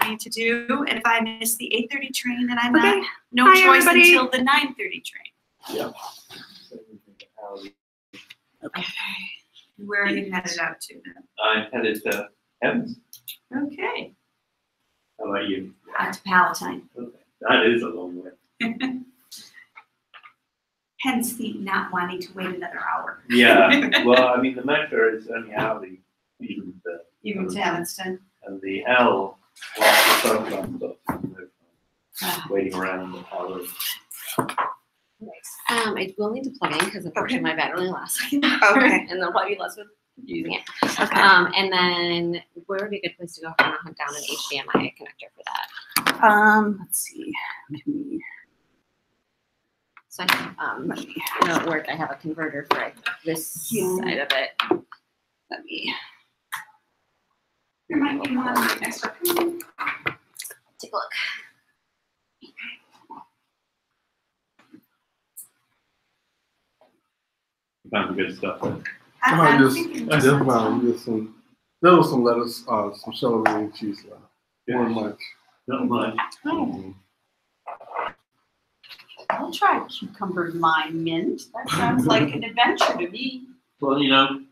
me to do. And if I miss the 8:30 train, then I'm Okay. no Hi, choice everybody. until the 9:30 train. Yep. Okay. Where are you headed out to then? I'm headed to Hems. Okay. How about you? Out to Palatine. Okay. That is a long way. Hence the not wanting to wait another hour. Yeah. Well, I mean, the metro is only hourly, even to Evanston. and the L, once the sun comes up, waiting around the hours. I will need to plug in because unfortunately my battery only lasts like an hour, Okay. and there'll probably be less with using it. Okay. And then where would be a good place to go if I want to hunt down an HDMI connector for that? Let's see. So I have, you know, at work I have a converter for this side of it. Let me. There might be one extra. Take a look. You found some good stuff there. I just found there was some lettuce, some celery and cheese left. Not much. Not much. I'll try cucumber lime mint. That sounds like an adventure to me. Well, you know,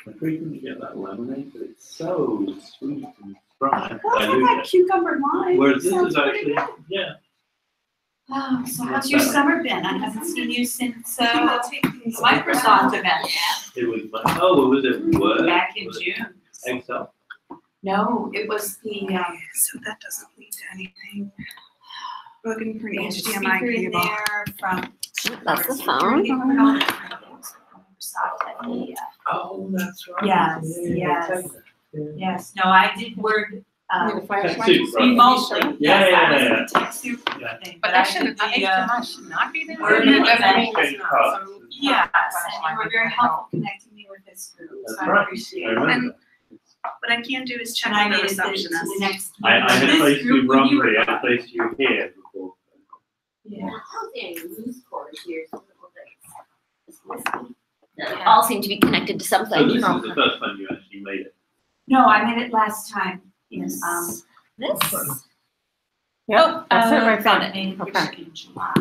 I frequently get that lemonade, but it's so sweet and strong. Well, I like cucumber lime. Whereas this Sounds is pretty actually, good. yeah. Oh, so how's your summer been? I haven't seen you since Microsoft event. It was like, oh, what was it? Word? Back in Was it June. Excel. No, it was the So that doesn't lead to anything. Looking for an there's a HDMI speaker in cable. there from. That's the phone. Microsoft at the, Oh, that's right. Yes, Yeah, yes. Yes, no, I did Word. TechSoup, right? Remotely. Yeah, Yes, yeah, I was yeah, in the TechSoup Yeah. thing, But I that did shouldn't, the, HDMI should not be there. Word Yeah. event. Change parts. Yes, and you were very helpful connecting me with this group, so That's I right. appreciate I it. remember. What I can do is check And I with the made it to receptionist. the next. I had this placed group you when you wrongly. were I placed you here before. Yeah. All seem to be connected to So something. this is the first time you actually made it. No, I made it last time. Yes. This. Yep, that's it right Found there. it in Okay. July.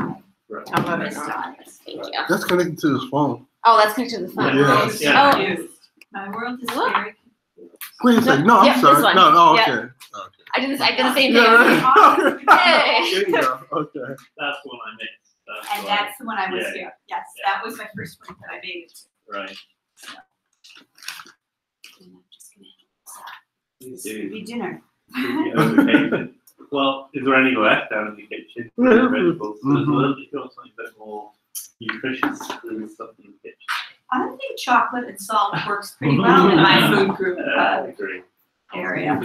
Right. I'll vote it This on. time. Thank you. That's connected to his phone. Oh, that's connected to the phone. Yeah. Yeah. Confused. My world is very. Wait a second. No, Yeah, I'm this sorry. one. No, no, Yeah. okay. Okay. I did the same thing. Yeah. Hey. There you go. Okay. That's the one I missed. And that's the one I was Yeah. here. Yes, Yeah. that was my first one that I made it to. right. And I'm just gonna- You This would do. be dinner. Okay. Well, is there any left down in the kitchen? Vegetables. So there's a little bit of something a bit more nutritious than stuff in the kitchen. I think chocolate and salt works pretty well in my food group I agree. area.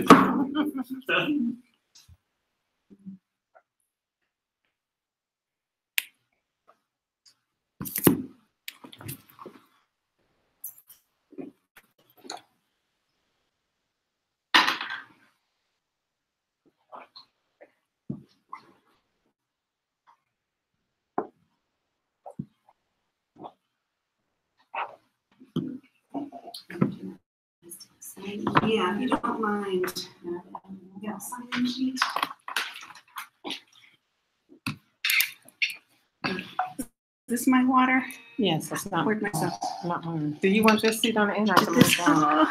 Yeah, if you don't mind. Yeah, sign-in sheet. Is this my water? Yes, that's not, Where'd my stuff? not mine. Do you want your seat on the end? I can move down.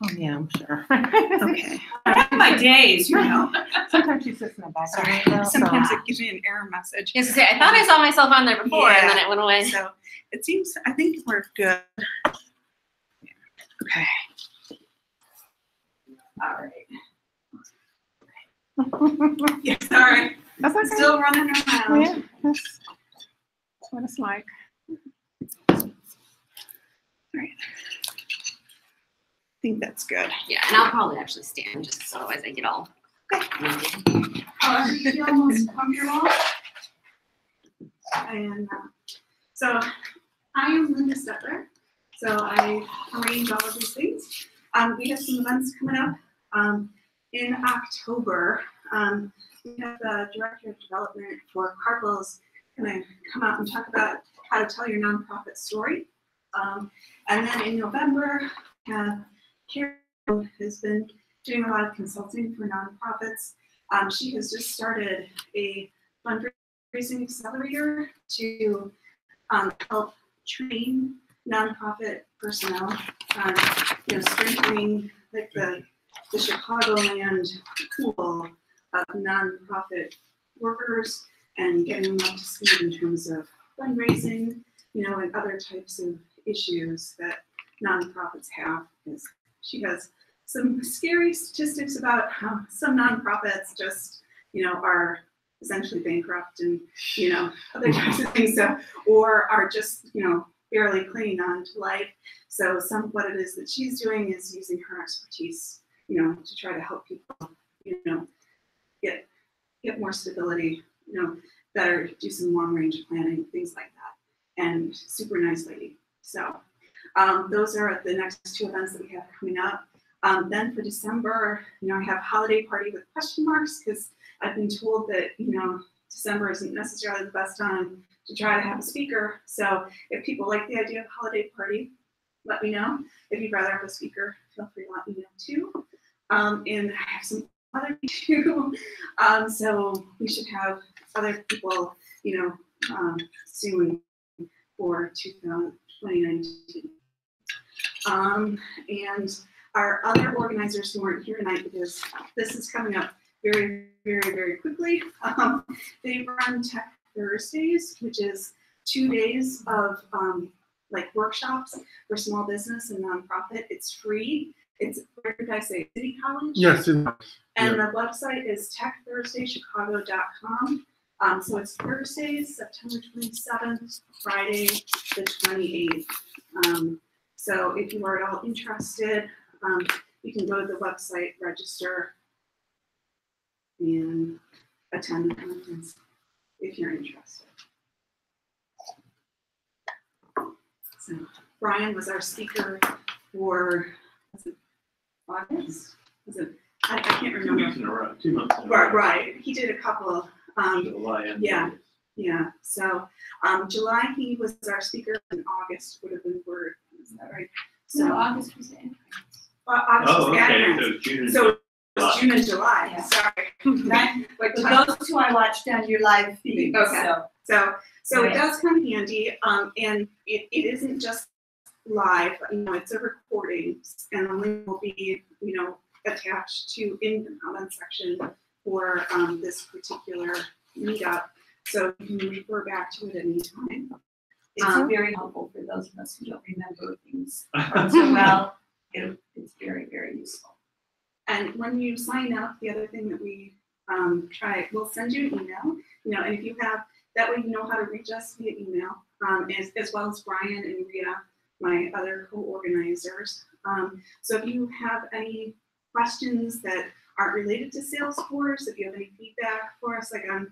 Oh, yeah, I'm sure. Okay. I have my days, you know. Sometimes she sits in the back. Sorry. window, so- Sometimes it gives me an error message. Yes, I thought I saw myself on there before, and then it went away. So it seems, I think we're good. Okay. All right. Yeah, sorry. That's okay. Still running around. Yeah, that's what it's like. Right. I think that's good. Yeah, and I'll probably actually stand just so otherwise I get all. Are you almost comfortable? And so I am Linda Stetler. So I arrange all of these things. We have some events coming up in October. We have the Director of Development for Carpel's going to come out and talk about how to tell your nonprofit story. And then in November, Karen has been doing a lot of consulting for nonprofits. She has just started a fundraising accelerator to help train nonprofit personnel on, strengthening like the Chicagoland pool of nonprofit workers and getting them up to speed in terms of fundraising, and other types of issues that nonprofits have. Because she has some scary statistics about how some nonprofits just, are essentially bankrupt and, other types of things, or are just, barely clinging on to life. So what it is that she's doing is using her expertise, to try to help people, get more stability, better, do some long range planning, things like that. And super nice lady. So those are the next 2 events that we have coming up. Then for December, I have holiday party with question marks because I've been told that, December isn't necessarily the best time to try to have a speaker. So if people like the idea of holiday party, let me know. If you'd rather have a speaker, feel free to let me know too. And I have some other too. So we should have other people, soon for 2019. And our other organizers who weren't here tonight, because this is coming up very, very, very quickly, they run Tech Thursdays, which is 2 days of like workshops for small business and nonprofit. It's free. It's, where did I say, City College? Yes. And the website is techthursdaychicago.com. So it's Thursdays, September 27th, Friday the 28th. So if you are at all interested, you can go to the website, register, and attend the conference if you're interested. So Brian was our speaker for, was it August? Was it? I can't remember. 2 weeks in a row, 2 months in a row. Right. He did a couple. July and Yeah. So July he was our speaker, and August would have been Word. Is that right? So No, August was in. August was okay. So June and So July. June and July. Yeah. Sorry. Like But those two I watched on your live feed. Okay. So So Right. it does come handy, and it isn't just live. It's a recording, and the link will be attached to in the comment section for this particular meetup, so you can refer back to it anytime. it's very helpful for those of us who don't remember things so well. It's very, very useful. And when you sign up, the other thing that we we'll send you an email, and if you have, that way you know how to reach us via email, as well as Brian and Rita, my other co-organizers. So if you have any questions that aren't related to Salesforce, if you have any feedback for us, like on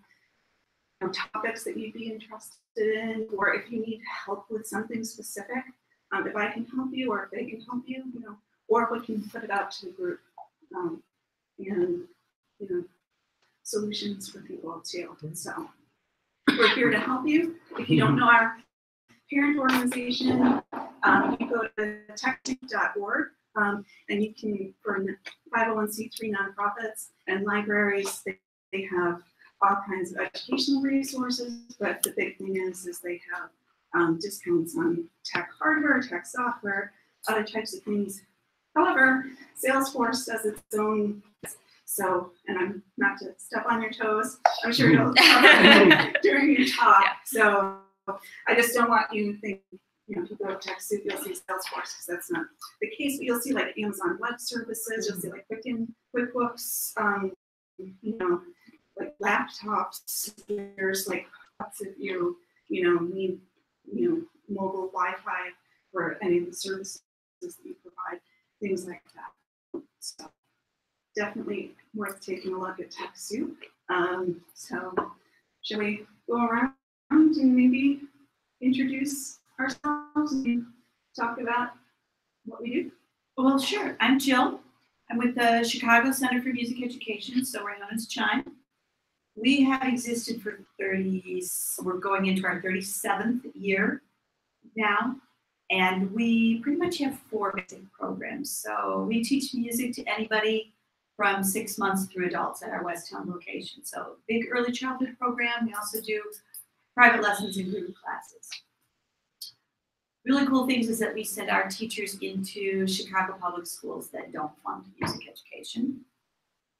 topics that you'd be interested in, or if you need help with something specific, if I can help you, or if they can help you, or if we can put it out to the group, and solutions for people too. So we're here to help you. If you don't know our parent organization, you go to techsoup.org, and you can, for 501c3 nonprofits and libraries, they have all kinds of educational resources, but the big thing is they have discounts on tech hardware, tech software, other types of things. However, Salesforce does its own, so, and I'm not to step on your toes, I'm sure you'll during your talk. So I just don't want you to think, if you go to TechSoup, you'll see Salesforce, because that's not the case. But you'll see like Amazon Web Services, you'll see like QuickBooks, like laptops. There's like lots of you need mobile Wi-Fi for any of the services that you provide, things like that. So definitely worth taking a look at TechSoup. So shall we go around and maybe introduce ourselves and talk about what we do? Well, sure. I'm Jill. I'm with the Chicago Center for Music Education, so we're known as CHIME. We have existed for we're going into our 37th year now, And we pretty much have 4 basic programs. So we teach music to anybody from 6 months through adults at our Westtown location. So big early childhood program. We also do private lessons and group classes. Really cool things is that we send our teachers into Chicago public schools that don't fund music education.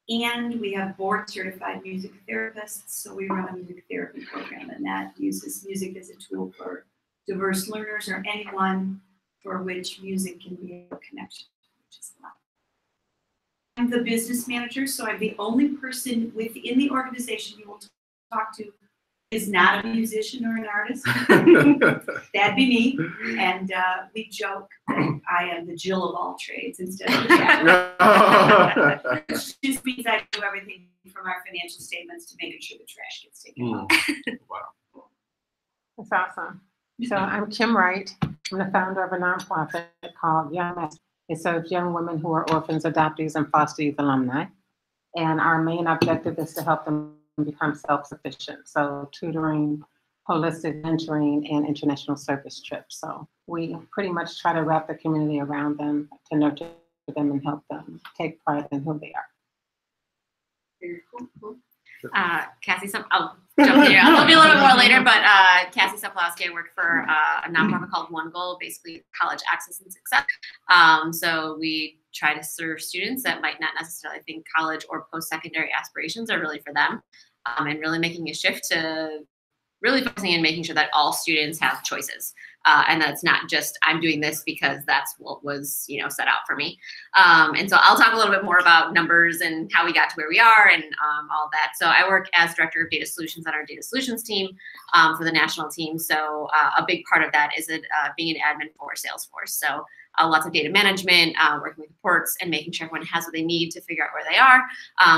And we have board certified music therapists. So we run a music therapy program, and that uses music as a tool for diverse learners or anyone for which music can be a connection, which is a lot. I'm the business manager, so I'm the only person within the organization you will talk to is not a musician or an artist. That'd be me. And we joke that I am the Jill of all trades instead of the Jack. Which just means I do everything from our financial statements to making sure the trash gets taken out. Wow. That's awesome. So I'm Kim Wright. I'm the founder of a nonprofit called Young Mess. It serves young women who are orphans, adoptees, and foster youth alumni. And our main objective is to help them become self-sufficient. So tutoring, holistic mentoring, and international service trips. So we pretty much try to wrap the community around them to nurture them and help them take pride in who they are. Very cool. Cassie, I'll jump in here. I'll be a little bit more later, but Cassie Supilowski, I work for a nonprofit called One Goal, basically college access and success. So we try to serve students that might not necessarily think college or post-secondary aspirations are really for them, and really making a shift to really focusing on making sure that all students have choices. And that's not just, I'm doing this because that's what was, set out for me. And so I'll talk a little bit more about numbers and how we got to where we are and all that. So I work as Director of Data Solutions on our Data Solutions team for the national team. So a big part of that is being an admin for Salesforce. So lots of data management, working with reports and making sure everyone has what they need to figure out where they are,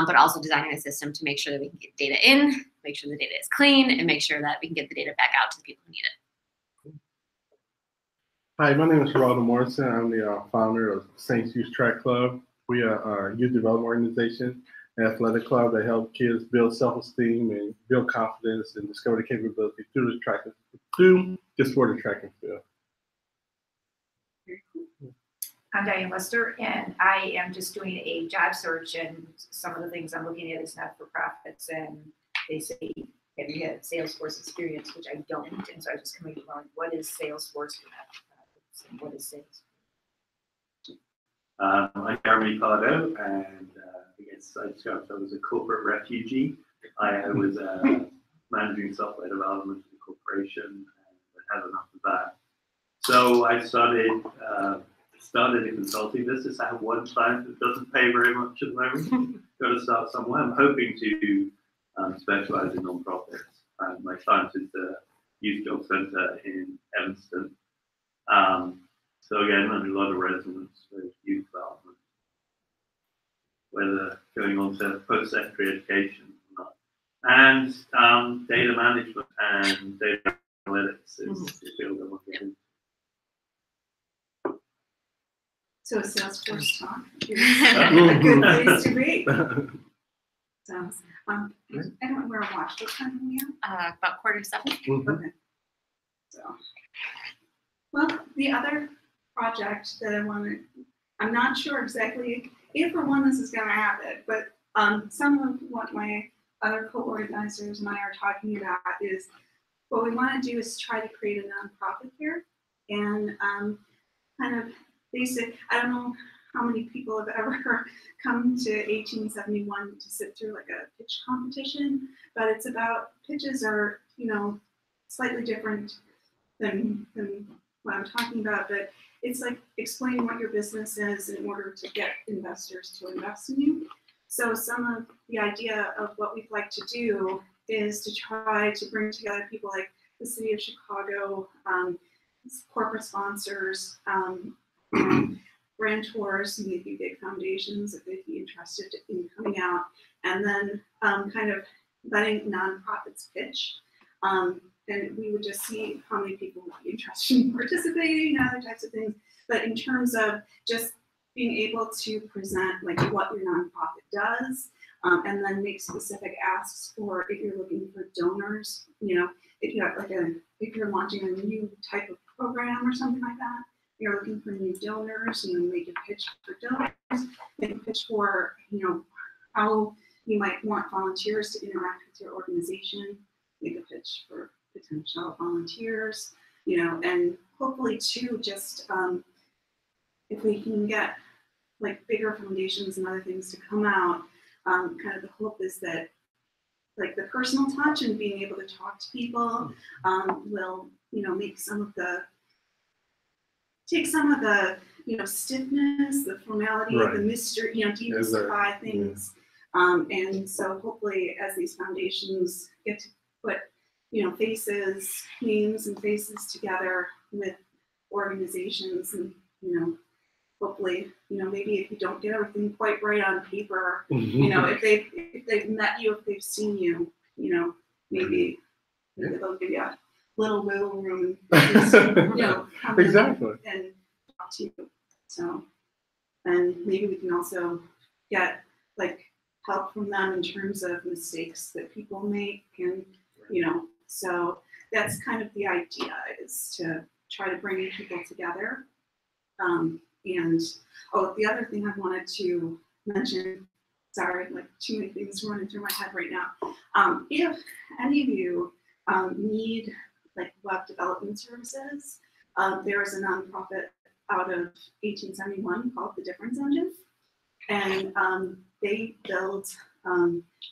but also designing a system to make sure that we can get data in, make sure the data is clean, and make sure that we can get the data back out to the people who need it. Hi, my name is Geraldo Morrison. I'm the founder of Saints Youth Track Club. We are a youth development organization, an athletic club that helps kids build self-esteem and build confidence and discover the capability through the sport of track and field. I'm Diane Lester, and I am just doing a job search, and some of the things I'm looking at is not-for-profits, and they say, have you had Salesforce experience, which I don't, and so I just coming to learn, what is Salesforce for not-for-profits, and what is sales? I'm Jeremy Pardo, and I guess I described myself as a corporate refugee. I was managing software development in a corporation, and I had enough of that. So I started a consulting business. I have one client that doesn't pay very much at the moment. Got to start somewhere. I'm hoping to specialize in nonprofits. My client is the Youth Job Center in Evanston. So again, there's a lot of resonance with youth development, whether going on to post-secondary education or not. And data management and data analytics is the field I'm looking at. So a Salesforce talk is a good place to be. So, I don't know where I watched. What time are we at? About 6:45. Okay. So, well, the other project that I wanted, I'm not sure exactly if or when this is going to happen, but some of what my other co-organizers and I are talking about is what we want to do is try to create a nonprofit here and kind of basic. I don't know how many people have ever come to 1871 to sit through like a pitch competition, but it's about pitches are, slightly different than what I'm talking about, but it's like explaining what your business is in order to get investors to invest in you. So some of the idea of what we'd like to do is to try to bring together people like the city of Chicago, corporate sponsors, grantors, maybe big foundations if they'd be interested in coming out, and then kind of letting nonprofits pitch. And we would just see how many people would be interested in participating and other types of things. But in terms of just being able to present like what your nonprofit does, and then make specific asks for if you're looking for donors, if you have if you're launching a new type of program or something like that. You're looking for new donors, make a pitch for donors, make a pitch for, how you might want volunteers to interact with your organization, make a pitch for potential volunteers, and hopefully too, just if we can get like bigger foundations and other things to come out, kind of the hope is that like the personal touch and being able to talk to people will, make take some of the, stiffness, the formality, Right. the mystery, demystify things. And so hopefully as these foundations get to put, faces, names and faces together with organizations and, hopefully, maybe if you don't get everything quite right on paper, if they've met you, if they've seen you, maybe they'll give you a little wiggle room and just, come Exactly. and talk to you. So, and maybe we can also get like help from them in terms of mistakes that people make, and so that's kind of the idea, is to try to bring people together. And the other thing I wanted to mention, sorry, like too many things running through my head right now. If any of you need like web development services, there is a nonprofit out of 1871 called the Difference Engine, and they build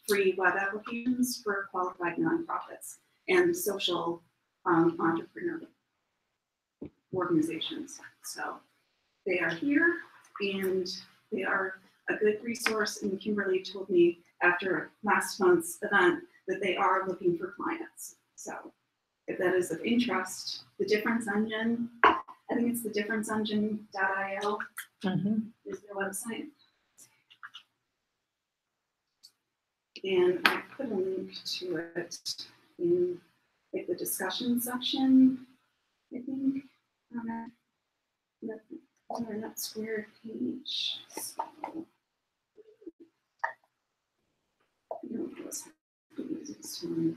free web applications for qualified nonprofits and social entrepreneur organizations. So they are here, and they are a good resource. And Kimberly told me after last month's event that they are looking for clients. So if that is of interest, the Difference Engine, I think it's the differenceengine.io is their website. And I put a link to it in like the discussion section, I think, on our NetSquared page. So, what's the easiest one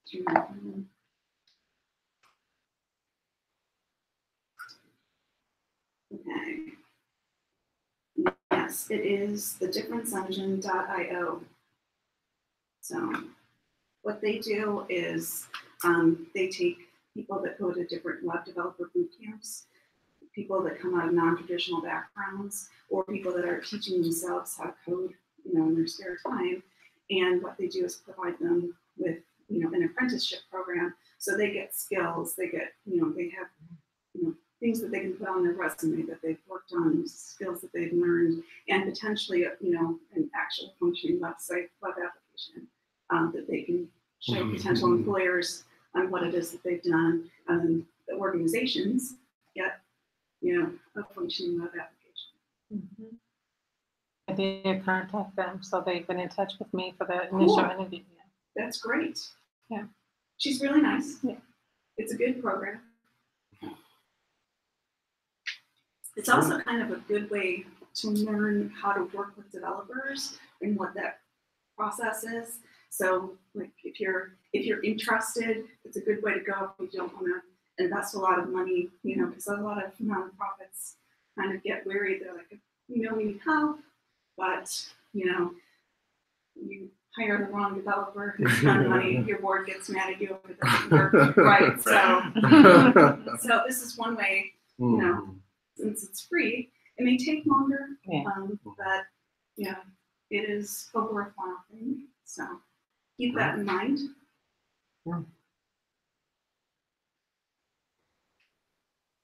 to recommend? Okay. Yes, it is the differenceengine.io. So what they do is they take people that go to different web developer boot camps, people that come out of non-traditional backgrounds, or people that are teaching themselves how to code, in their spare time. And what they do is provide them with, an apprenticeship program. So they get skills, they get, they have, things that they can put on their resume that they've worked on, skills that they've learned, and potentially, an actual functioning web application that they can show potential employers on what it is that they've done. The organizations get, a functioning web application. I did contact them, so they've been in touch with me for the initial interview. Yeah. That's great. Yeah. She's really nice. Yeah. It's a good program. It's also kind of a good way to learn how to work with developers and what that process is. So like if you're interested, it's a good way to go if you don't want to invest a lot of money, because a lot of nonprofits kind of get wary. They're like, we need help, but you hire the wrong developer who spends money, your board gets mad at you if it doesn't work right. So this is one way, since it's free. It may take longer, but it is a worthwhile thing. So keep that in mind. Yeah.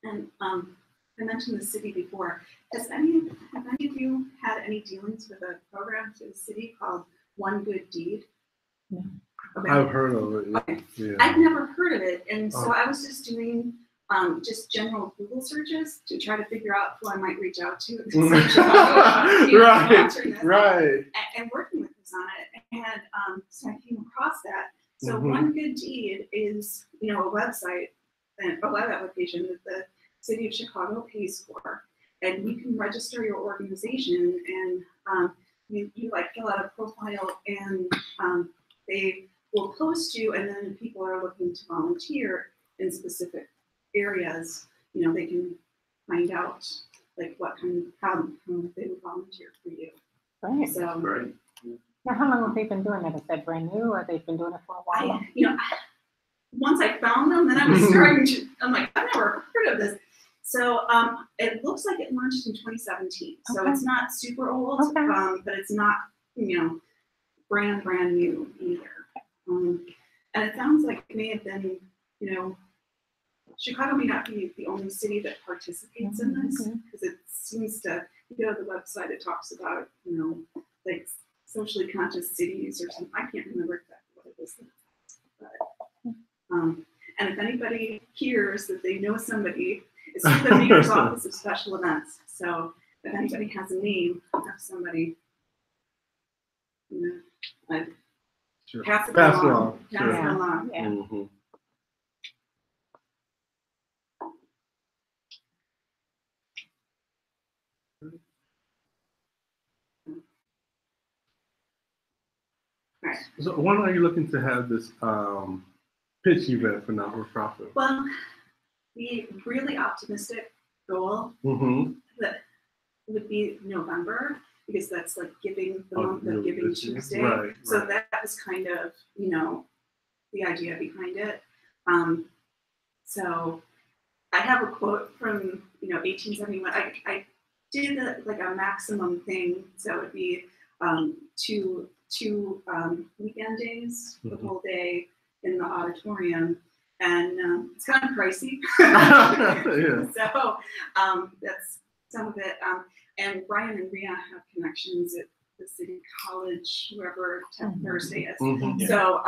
And I mentioned the city before. Have any of you had any dealings with a program through the city called One Good Deed? Yeah. Okay. I've heard of it. Okay. Yeah. I've never heard of it, and so I was just doing just general Google searches to try to figure out who I might reach out to. Right. And working with us on it, and so I came across that. So One Good Deed is a website and a web application that the city of Chicago pays for, and you can register your organization, and you like fill out a profile, and they will post you, and then if people are looking to volunteer in specific areas, you know, they can find out like what kind of, how they would volunteer for you. Right. So, Great. Now, how long have they been doing it? Is that brand new, or they've been doing it for a while? once I found them, then I was starting to, I'm like, I've never heard of this. So it looks like it launched in 2017. So Okay. it's not super old, Okay. but it's not, you know, brand new either. And it sounds like it may have been, you know, Chicago may not be the only city that participates in this, because it seems to, you know, the website, it talks about, you know, like socially conscious cities or something. I can't remember exactly what it was. But, and if anybody hears that they know somebody, it's through the Mayor's Office of Special Events. So if anybody has a name of somebody, you know, Sure. pass it Pass it along. along. Pass Sure. it along. Yeah. Mhm. Right. So when are you looking to have this pitch event for not-for-profit? Well, the really optimistic goal Mm-hmm. that would be November, because that's like giving the Oh, month of Giving this year. Tuesday. Right, So right. that was kind of, you know, the idea behind it. So I have a quote from, you know, 1871. I did like a maximum thing, so it would be two weekend days, the whole day in the auditorium, and it's kind of pricey. Yeah. So that's some of it. And Brian and Rhea have connections at the City College, wherever Thursday is. Mhm. So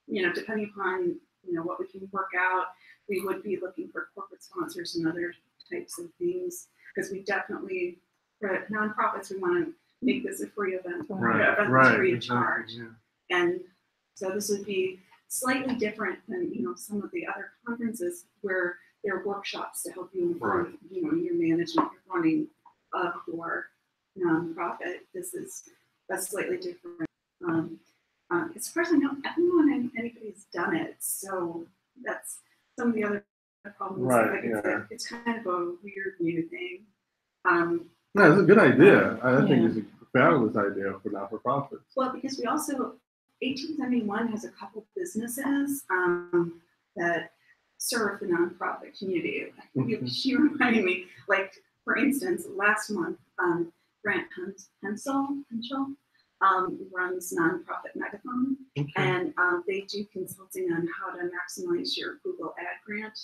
you know, depending upon, you know, what we can work out, we would be looking for corporate sponsors and other types of things, because we definitely, for nonprofits, we want to make this a free event, Right, event right, free of exactly, charge. yeah. And so this would be slightly different than, you know, some of the other conferences where there are workshops to help you improve, you know, your management, your running of your nonprofit. That's slightly different. As far as I know, I don't know if anybody's done it, so that's some of the other problems. Right, Like it's kind of a weird new thing. No, it's a good idea. I think Yeah. it's a fabulous idea for not-for-profits. Well, because we also, 1871 has a couple businesses that serve the nonprofit community. She reminded me, like, for instance, last month, Grant Hensel runs nonprofit Megaphone, and they do consulting on how to maximize your Google ad grant,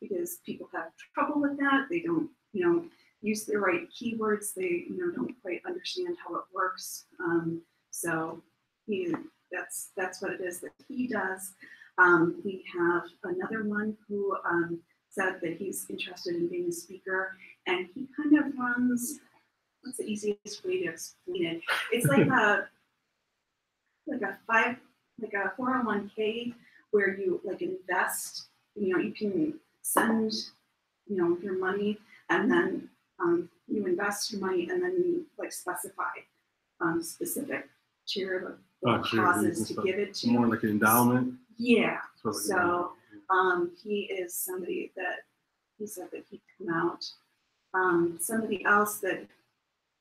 because people have trouble with that. They don't, you know, use the right keywords. They, you know, don't quite understand how it works. So that's what it is that he does. We have another one who said that he's interested in being a speaker, and he kind of runs, what's the easiest way to explain it? It's like a 401k where you like invest, you know, you can send, you know, your money, and then you invest your money, and then you like specify specific charitable causes to give it to. More like an endowment. Yeah. Sort of like So an he is somebody that he said that he'd come out. Somebody else that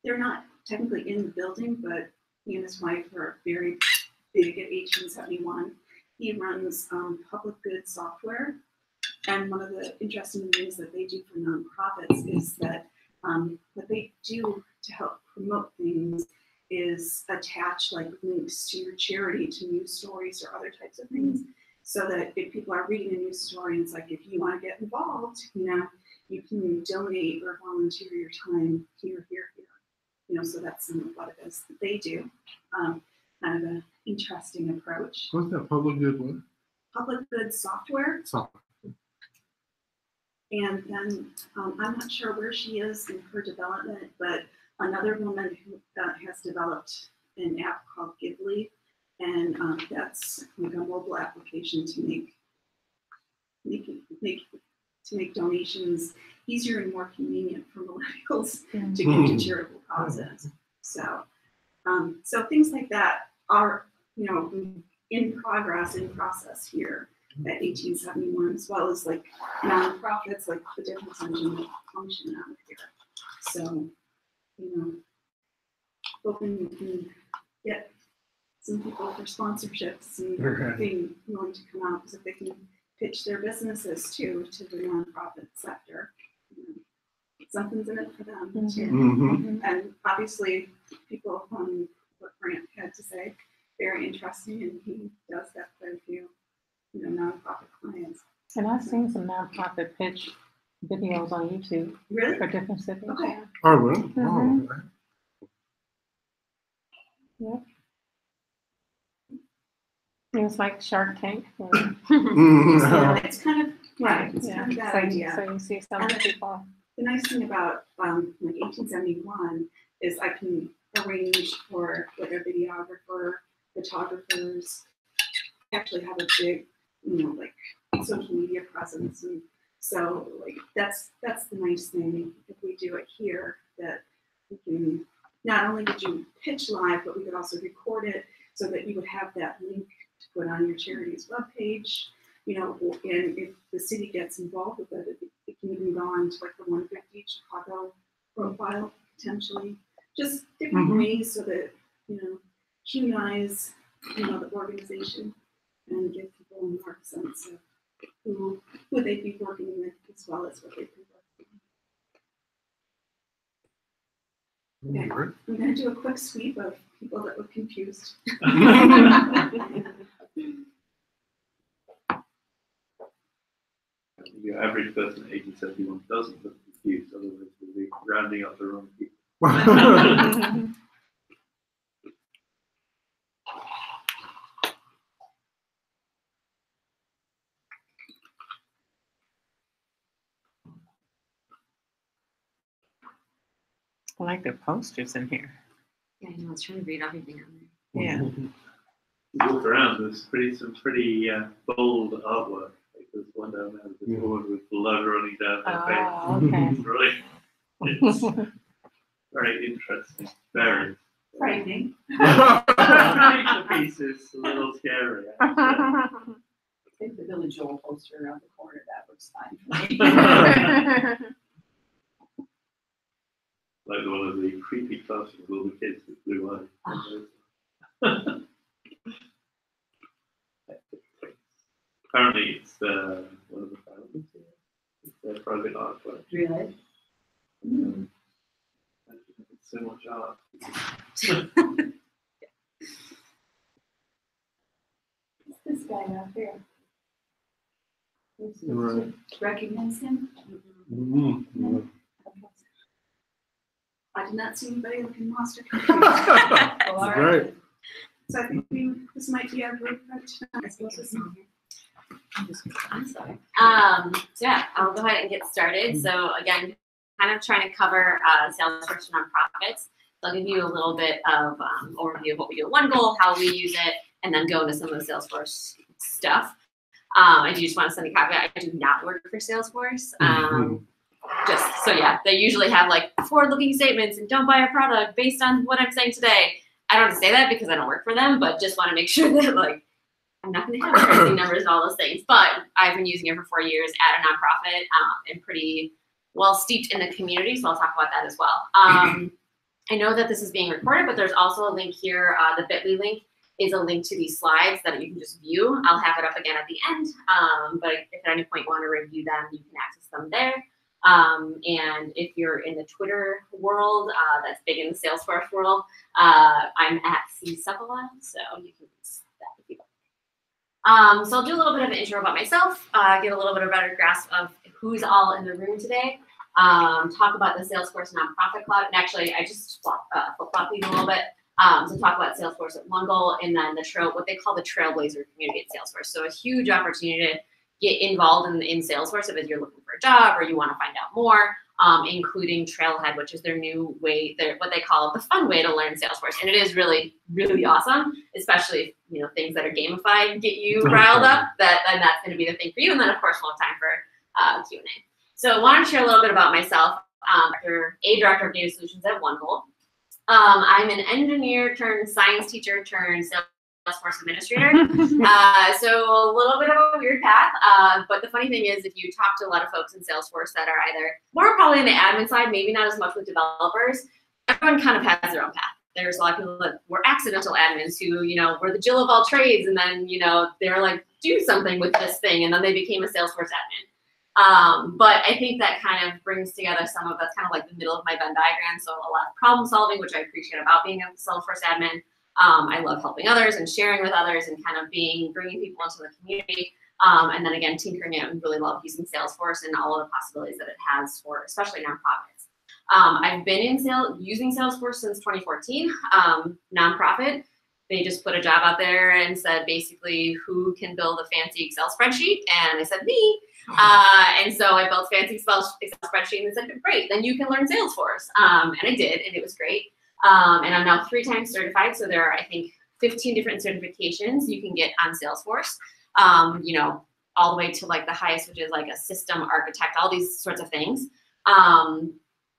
they're not technically in the building, but he and his wife are very big at 1871. He runs public good software. And one of the interesting things that they do for nonprofits is that what they do to help promote things is attach like links to your charity to news stories or other types of things, so that if people are reading a news story and it's like, if you want to get involved, you know, you can donate or volunteer your time here. You know, so that's some of what it is that they do. Kind of an interesting approach. What's that public good one? Public good software. Software. And then I'm not sure where she is in her development, but another woman who has developed an app called Gively, and that's like a mobile application to make donations easier and more convenient for millennials to give to charitable causes. So, so things like that are, you know, in process here. at 1871, as well as like nonprofits, like the difference engine that function out of here. So, hoping you can get some people for sponsorships and being willing to come out, because if they can pitch their businesses too to the nonprofit sector, something's in it for them too. And obviously, people on what Grant had to say, very interesting, and he does have quite a few, nonprofit clients. And I've seen some nonprofit pitch videos on YouTube Really? for different cities. Okay. Oh, really? Oh, okay. Yeah. It's like Shark Tank. It's kind of right. It's kind of that So, idea. so you see some people. The nice thing about like 1871 is I can arrange for like a videographer, photographers, actually have a big, like social media presence, and so like that's the nice thing if we do it here, that we can not only would you pitch live, but we could also record it so that you would have that link to put on your charity's webpage. And if the city gets involved with it, it can even go on to like the 150 Chicago profile potentially. Just different ways so that, humanize, the organization and give people a more sense of who they'd be working with as well as what they'd be working with. Okay, I'm going to do a quick sweep of people that look confused. Your average person at 1871 doesn't look confused, otherwise we'll be rounding up the wrong people. I like the posters in here. Yeah, I was trying to read everything on there. Yeah. You walk around, there's some pretty bold artwork. Like there's one down there with this woman with blood running down her face. Oh, okay. It's very interesting. Very. Frightening. The piece is a little scary. I think the Billy Joel poster around the corner, that looks fine for me. Like one of the creepy classrooms with all the kids with blue eyes. Apparently, it's one of the founders here. It's their private artwork. Really? It's so much art. This guy out here. Right. Recognize him? I did not see anybody looking lost or confused. All That's right. right. So I think this might be our group right now. I suppose it's not here. I'm sorry. So yeah, I'll go ahead and get started. So again, kind of trying to cover Salesforce for nonprofits. So I'll give you a little bit of overview of what we do at One Goal, how we use it, and then go into some of the Salesforce stuff. I do just want to send a caveat. I do not work for Salesforce. Just so yeah, they usually have like forward-looking statements and don't buy a product based on what I'm saying today. I don't have to say that because I don't work for them, but just want to make sure that like I'm not going to have crazy numbers and all those things. But I've been using it for 4 years at a nonprofit and pretty well steeped in the community, so I'll talk about that as well. I know that this is being recorded, but there's also a link here. The bit.ly link is a link to these slides that you can just view. I'll have it up again at the end, but if at any point you want to review them, you can access them there. And if you're in the Twitter world, that's big in the Salesforce world, I'm at Cassie Supilowski, so you can use that if you like. So I'll do a little bit of an intro about myself, get a little bit of a better grasp of who's all in the room today, talk about the Salesforce Nonprofit Cloud, and actually I just flip-flop these a little bit. So talk about Salesforce at One Goal, and then what they call the Trailblazer community at Salesforce. So a huge opportunity to get involved in Salesforce if you're looking for a job or you want to find out more, including Trailhead, which is their new way, what they call the fun way to learn Salesforce. And it is really, really awesome, especially if, things that are gamified get you riled up, then that's going to be the thing for you. And then, of course, we'll have time for Q&A. So I wanted to share a little bit about myself. Director of Data Solutions at One Goal. I'm an engineer turned science teacher turned Salesforce administrator. So a little bit of a weird path. But the funny thing is, if you talk to a lot of folks in Salesforce that are either more probably on the admin side, maybe not as much with developers, everyone kind of has their own path. There's a lot of people that were accidental admins who, were the Jill of all trades, and then, they were like, do something with this thing, and then they became a Salesforce admin. But I think that kind of brings together some of that's kind of like the middle of my Venn diagram. So a lot of problem solving, which I appreciate about being a Salesforce admin. I love helping others and sharing with others and kind of bringing people into the community. And then again, tinkering it, and really love using Salesforce and all of the possibilities that it has for especially nonprofits. I've been using Salesforce since 2014. Nonprofit, they just put a job out there and said basically who can build a fancy Excel spreadsheet, and I said me. And so I built fancy Excel spreadsheet, and they said great, then you can learn Salesforce. And I did, and it was great. And I'm now 3 times certified, so there are I think 15 different certifications you can get on Salesforce. All the way to like the highest, which is like a system architect, all these sorts of things.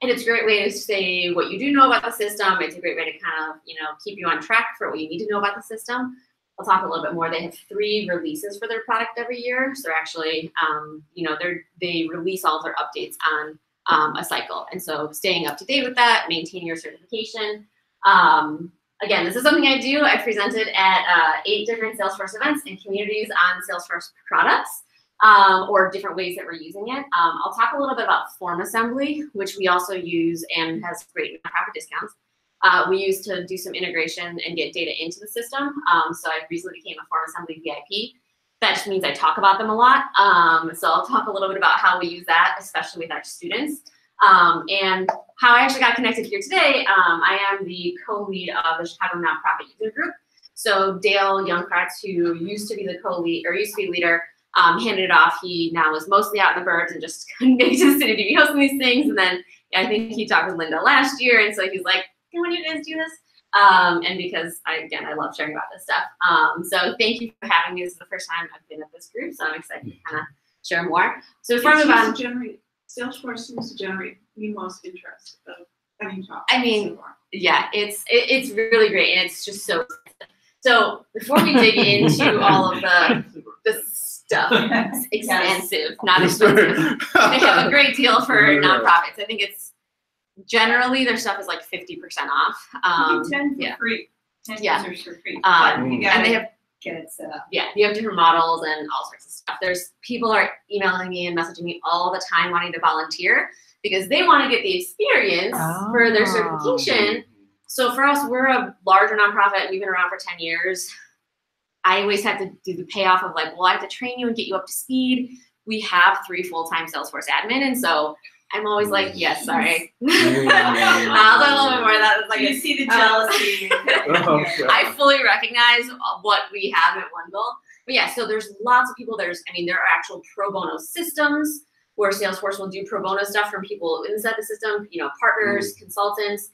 And it's a great way to say what you do know about the system. It's a great way to kind of, keep you on track for what you need to know about the system. I'll talk a little bit more. They have 3 releases for their product every year. So they're actually, they release all of their updates on a cycle. And so staying up to date with that, maintaining your certification. Again, this is something I do. I presented at 8 different Salesforce events and communities on Salesforce products. Or different ways that we're using it. I'll talk a little bit about form assembly, which we also use and has great nonprofit discounts. We use to do some integration and get data into the system. So I recently became a form assembly VIP. That just means I talk about them a lot. So I'll talk a little bit about how we use that, especially with our students. And how I actually got connected here today. I am the co-lead of the Chicago Nonprofit User Group. So Dale Youngkratz, who used to be the co-lead or used to be leader, handed it off. He now is mostly out in the birds and just couldn't make it to the city to be hosting these things. And then I think he talked with Linda last year, and so he's like, "Can you guys do this?" And because I love sharing about this stuff. So thank you for having me. This is the first time I've been at this group, so I'm excited to kind of share more. So before I move on, Salesforce seems to generate the most interest of any topic. I mean, yeah, it's really great, and it's just so. So before we dig into all of the stuff, expensive, not expensive. They have a great deal for nonprofits. I think it's generally their stuff is like 50% off. 10 for free. 10 users for free. And they have Get it set up. Yeah, you have different models and all sorts of stuff. There's people are emailing me and messaging me all the time wanting to volunteer because they want to get the experience for their certification. So for us, we're a larger nonprofit. We've been around for 10 years. I always have to do the payoff of like, well, I have to train you and get you up to speed. We have 3 full-time Salesforce admin, and so I'm always like, yes, sorry. I'll talk a little bit more of that. Like, you see the jealousy. I fully recognize what we have at One Goal. But yeah, so there's lots of people. There are actual pro bono systems where Salesforce will do pro bono stuff from people inside the system, partners, consultants.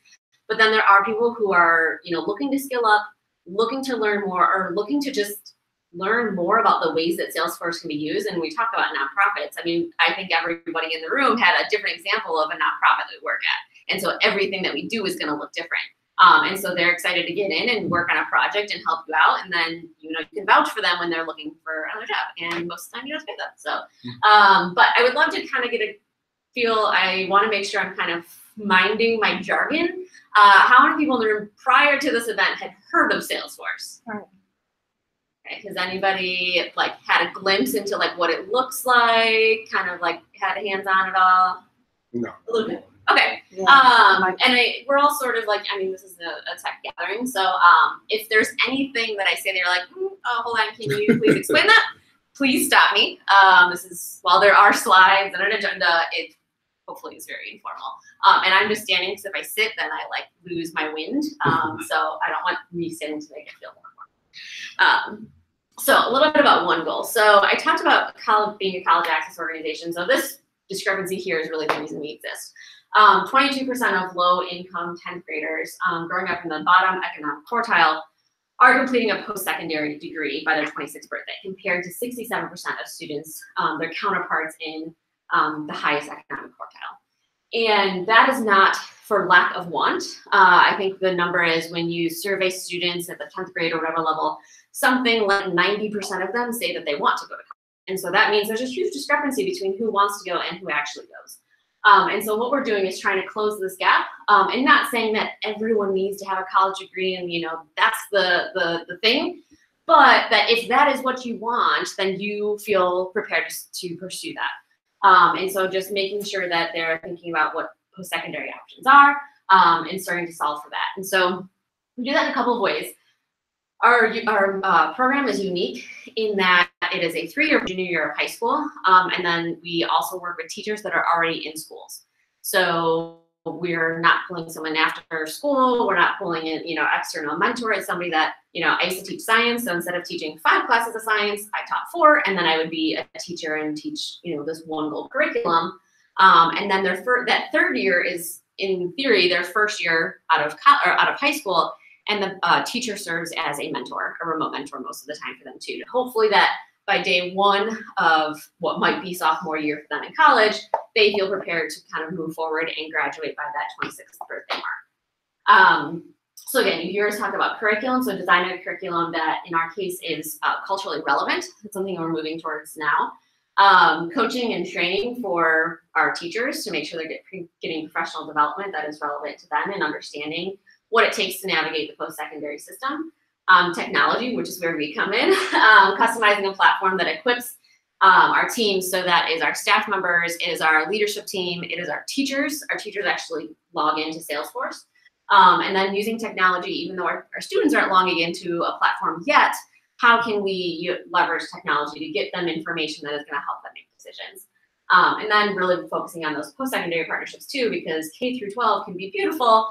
But then there are people who are, looking to skill up, looking to learn more, or looking to just learn more about the ways that Salesforce can be used. And we talk about nonprofits. I mean, I think everybody in the room had a different example of a nonprofit that we work at. And so everything that we do is going to look different. And so they're excited to get in and work on a project and help you out. And then, you can vouch for them when they're looking for another job. And most of the time you don't pay them. So, but I would love to kind of get a feel. I want to make sure I'm kind of minding my jargon. How many people in the room prior to this event had heard of Salesforce? Okay, has anybody had a glimpse into what it looks like? Kind of had a hands-on at all? No. A little bit. Okay. Yeah. We're all sort of this is a tech gathering. So if there's anything that I say that you're like, oh, hold on, can you please explain that? Please stop me. While there are slides and an agenda, it hopefully is very informal. And I'm just standing because if I sit, then I lose my wind. So I don't want me sitting to make it feel more. So a little bit about One Goal. So I talked about being a college access organization. So this discrepancy here is really the reason we exist. 22% of low-income 10th graders growing up in the bottom economic quartile are completing a post-secondary degree by their 26th birthday, compared to 67% of students, their counterparts in the highest economic quartile. And that is not for lack of want. I think the number is when you survey students at the 10th grade or whatever level, something like 90% of them say that they want to go to college. And so that means there's a huge discrepancy between who wants to go and who actually goes. And so what we're doing is trying to close this gap, and not saying that everyone needs to have a college degree and, you know, that's the thing, but that if that is what you want, then you feel prepared to pursue that. And so just making sure that they're thinking about what post-secondary options are, and starting to solve for that. And so we do that in a couple of ways. Our program is unique in that it is a 3-year junior year of high school, and then we also work with teachers that are already in schools. So we're not pulling someone after school, we're not pulling in, you know, external mentor. It's somebody that, you know, I used to teach science, so instead of teaching 5 classes of science, I taught 4, and then I would be a teacher and teach, you know, this one goal curriculum. And then that 3rd year is, in theory, their 1st year out of high school. And the teacher serves as a mentor, a remote mentor most of the time for them too. Hopefully that by day 1 of what might be sophomore year for them in college, they feel prepared to kind of move forward and graduate by that 26th birthday mark. So again, you hear us talk about curriculum. So design a curriculum that in our case is culturally relevant. It's something we're moving towards now. Coaching and training for our teachers to make sure they're getting professional development that is relevant to them and understanding what it takes to navigate the post-secondary system. Technology, which is where we come in, customizing a platform that equips our team. So that is our staff members, it is our leadership team, it is our teachers. Our teachers actually log into Salesforce. And then using technology, even though our students aren't logging into a platform yet, how can we leverage technology to get them information that is going to help them make decisions? And then really focusing on those post-secondary partnerships too, because K through 12 can be beautiful,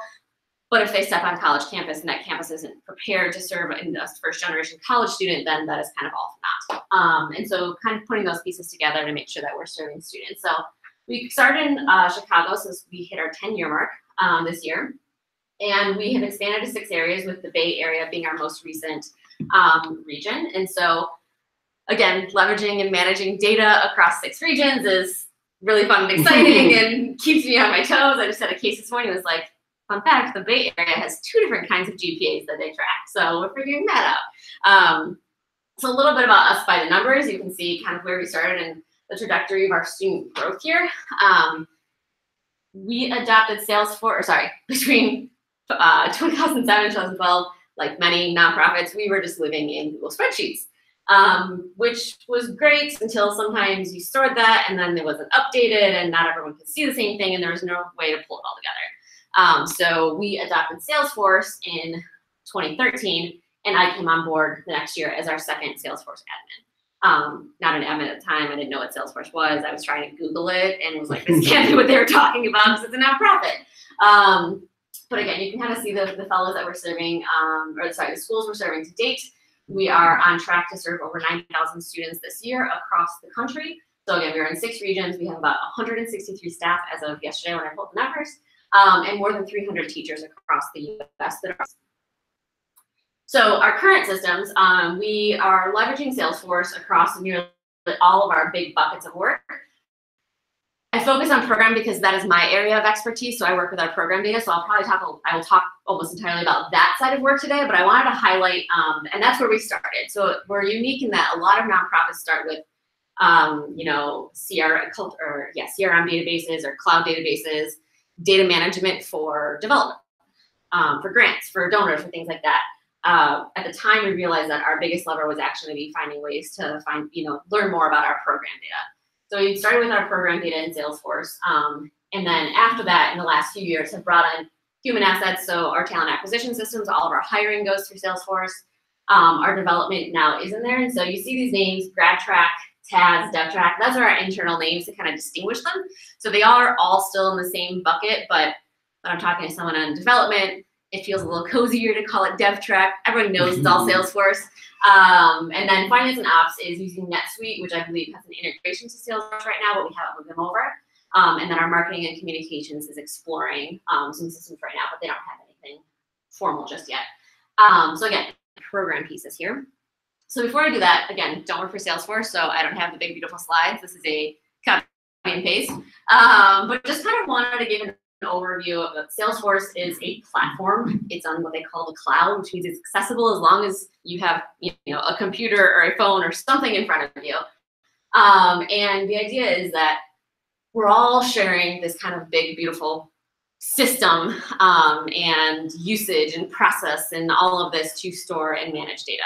but if they step on college campus and that campus isn't prepared to serve a 1st generation college student, then that is kind of all for naught. And so kind of putting those pieces together to make sure that we're serving students. So we started in Chicago, so we hit our 10-year mark this year. And we have expanded to 6 areas, with the Bay Area being our most recent region. And so again, leveraging and managing data across 6 regions is really fun and exciting and keeps me on my toes. I just had a case this morning, it was like, fun fact, the Bay Area has 2 different kinds of GPAs that they track. So we're figuring that out. So a little bit about us by the numbers. You can see kind of where we started and the trajectory of our student growth here. We adopted Salesforce, between 2007 and 2012, like many nonprofits, we were just living in Google spreadsheets, which was great until sometimes you stored that and then it wasn't updated and not everyone could see the same thing and there was no way to pull it all together. So we adopted Salesforce in 2013, and I came on board the next year as our 2nd Salesforce admin. Not an admin at the time. I didn't know what Salesforce was. I was trying to Google it and was like, this can't be what they were talking about because it's a nonprofit. But again, you can kind of see the fellows that we're serving, the schools we're serving to date. We are on track to serve over 9,000 students this year across the country. So again, we're in 6 regions. We have about 163 staff as of yesterday when I pulled the numbers. And more than 300 teachers across the U.S. that are. So our current systems, we are leveraging Salesforce across nearly all of our big buckets of work. I focus on program because that is my area of expertise. So I work with our program data. So I will talk almost entirely about that side of work today. But I wanted to highlight, and that's where we started. So we're unique in that a lot of nonprofits start with, CRM databases or cloud databases, data management for development, for grants, for donors, for things like that. At the time, we realized that our biggest lever was actually be finding ways to learn more about our program data. So we started with our program data in Salesforce. And then after that, in the last few years, have brought in human assets. So our talent acquisition systems, all of our hiring goes through Salesforce. Our development now is in there. And so you see these names, GradTrack, TAS, DevTrack, those are our internal names to kind of distinguish them. So they are all still in the same bucket, but when I'm talking to someone on development, it feels a little cozier to call it DevTrack. Everyone knows it's all Salesforce. And then finance and ops is using NetSuite, which I believe has an integration to Salesforce right now, but we haven't moved them over. And then our marketing and communications is exploring some systems right now, but they don't have anything formal just yet. So again, program pieces here. So before I do that, again, don't work for Salesforce, so I don't have the big, beautiful slides. This is a copy and paste. But just kind of wanted to give an overview of Salesforce is a platform. It's on what they call the cloud, which means it's accessible as long as you have a computer or a phone or something in front of you. And the idea is that we're all sharing this kind of big, beautiful system and usage and process and all of this to store and manage data.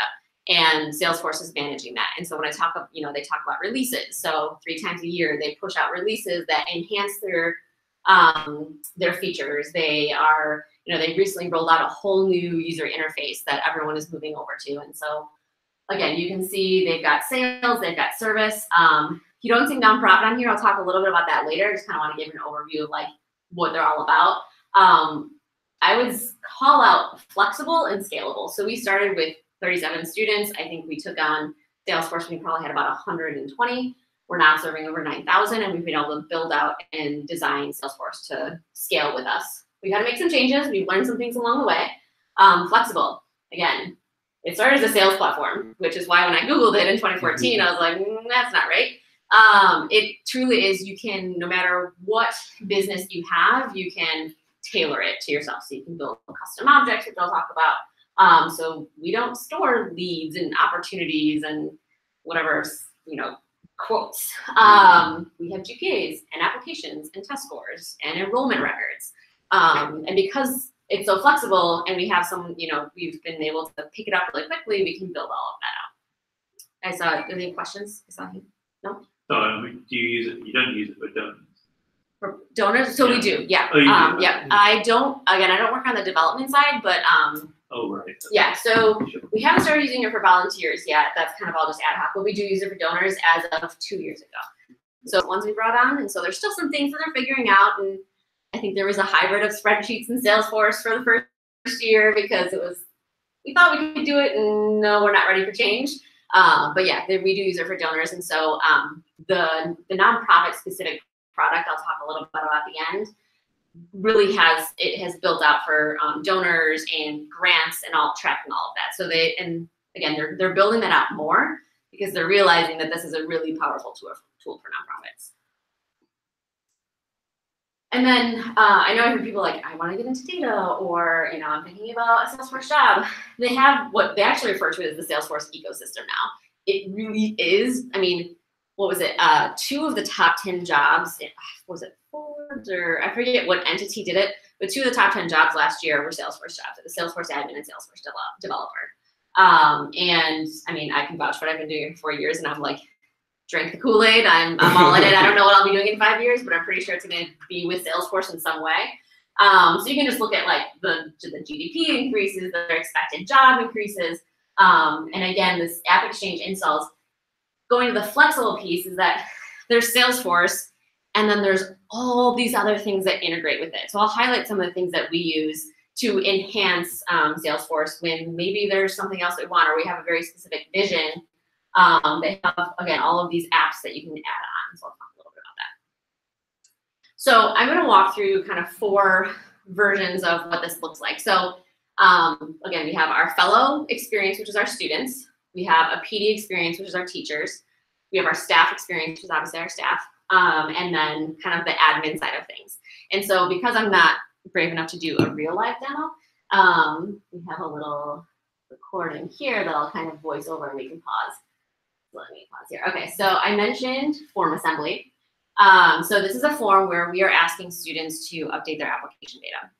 And Salesforce is managing that. And so when I talk about, they talk about releases. So 3 times a year, they push out releases that enhance their features. They are, they recently rolled out a whole new user interface that everyone is moving over to. And so again, you can see they've got sales, they've got service. You don't see nonprofit on here. I'll talk a little bit about that later. I just kind of want to give an overview of like what they're all about. I would call out flexible and scalable. So we started with 37 students. I think we took on Salesforce, we probably had about 120. We're now serving over 9,000, and we've been able to build out and design Salesforce to scale with us. We've had to make some changes. We've learned some things along the way. Flexible, again, it started as a sales platform, which is why when I Googled it in 2014, I was like, that's not right. It truly is, you can, no matter what business you have, you can tailor it to yourself. So you can build custom objects, which I'll talk about. So we don't store leads and opportunities and whatever, quotes. We have GPAs and applications and test scores and enrollment records. And because it's so flexible and we have some, we've been able to pick it up really quickly, we can build all of that out. I saw, any questions? No? So do you use it? You don't use it for donors? For donors? So we do, yeah. Oh, you do? Yeah. I don't work on the development side, but oh, right. yeah, so we haven't started using it for volunteers yet. That's kind of all just ad hoc, but we do use it for donors as of 2 years ago. So ones we brought on, and so there's still some things that they're figuring out, and I think there was a hybrid of spreadsheets and Salesforce for the first year because we thought we could do it, and no, we're not ready for change. But yeah, we do use it for donors, and so the nonprofit specific product I'll talk a little bit about at the end really has built out for donors and grants and all tracking all of that. So they're building that out more because they're realizing that this is a really powerful tool for nonprofits. And then I know I hear people like, I want to get into data, or I'm thinking about a Salesforce job. They have what they actually refer to as the Salesforce ecosystem now. It really is. I mean, what was it? 2 of the top 10 jobs, was it Forbes, or I forget what entity did it, but 2 of the top 10 jobs last year were Salesforce jobs, the Salesforce admin and Salesforce developer. And I mean, I can vouch for what I've been doing for 4 years, and I'm like, drank the Kool-Aid. I'm all in it. I don't know what I'll be doing in 5 years, but I'm pretty sure it's going to be with Salesforce in some way. So you can just look at like the GDP increases, the expected job increases, and again, this App Exchange installs. Going to the flexible piece is that there's Salesforce, and then there's all these other things that integrate with it. So I'll highlight some of the things that we use to enhance Salesforce when maybe there's something else that we want, or we have a very specific vision. They have, again, all of these apps that you can add on. So I'll talk a little bit about that. So I'm going to walk through kind of 4 versions of what this looks like. So again, we have our fellow experience, which is our students. We have a PD experience, which is our teachers. We have our staff experience, which is obviously our staff. And then kind of the admin side of things. And so because I'm not brave enough to do a real live demo, we have a little recording here that I'll kind of voice over, and we can pause. Let me pause here. Okay, so I mentioned form assembly. So this is a form where we are asking students to update their application data.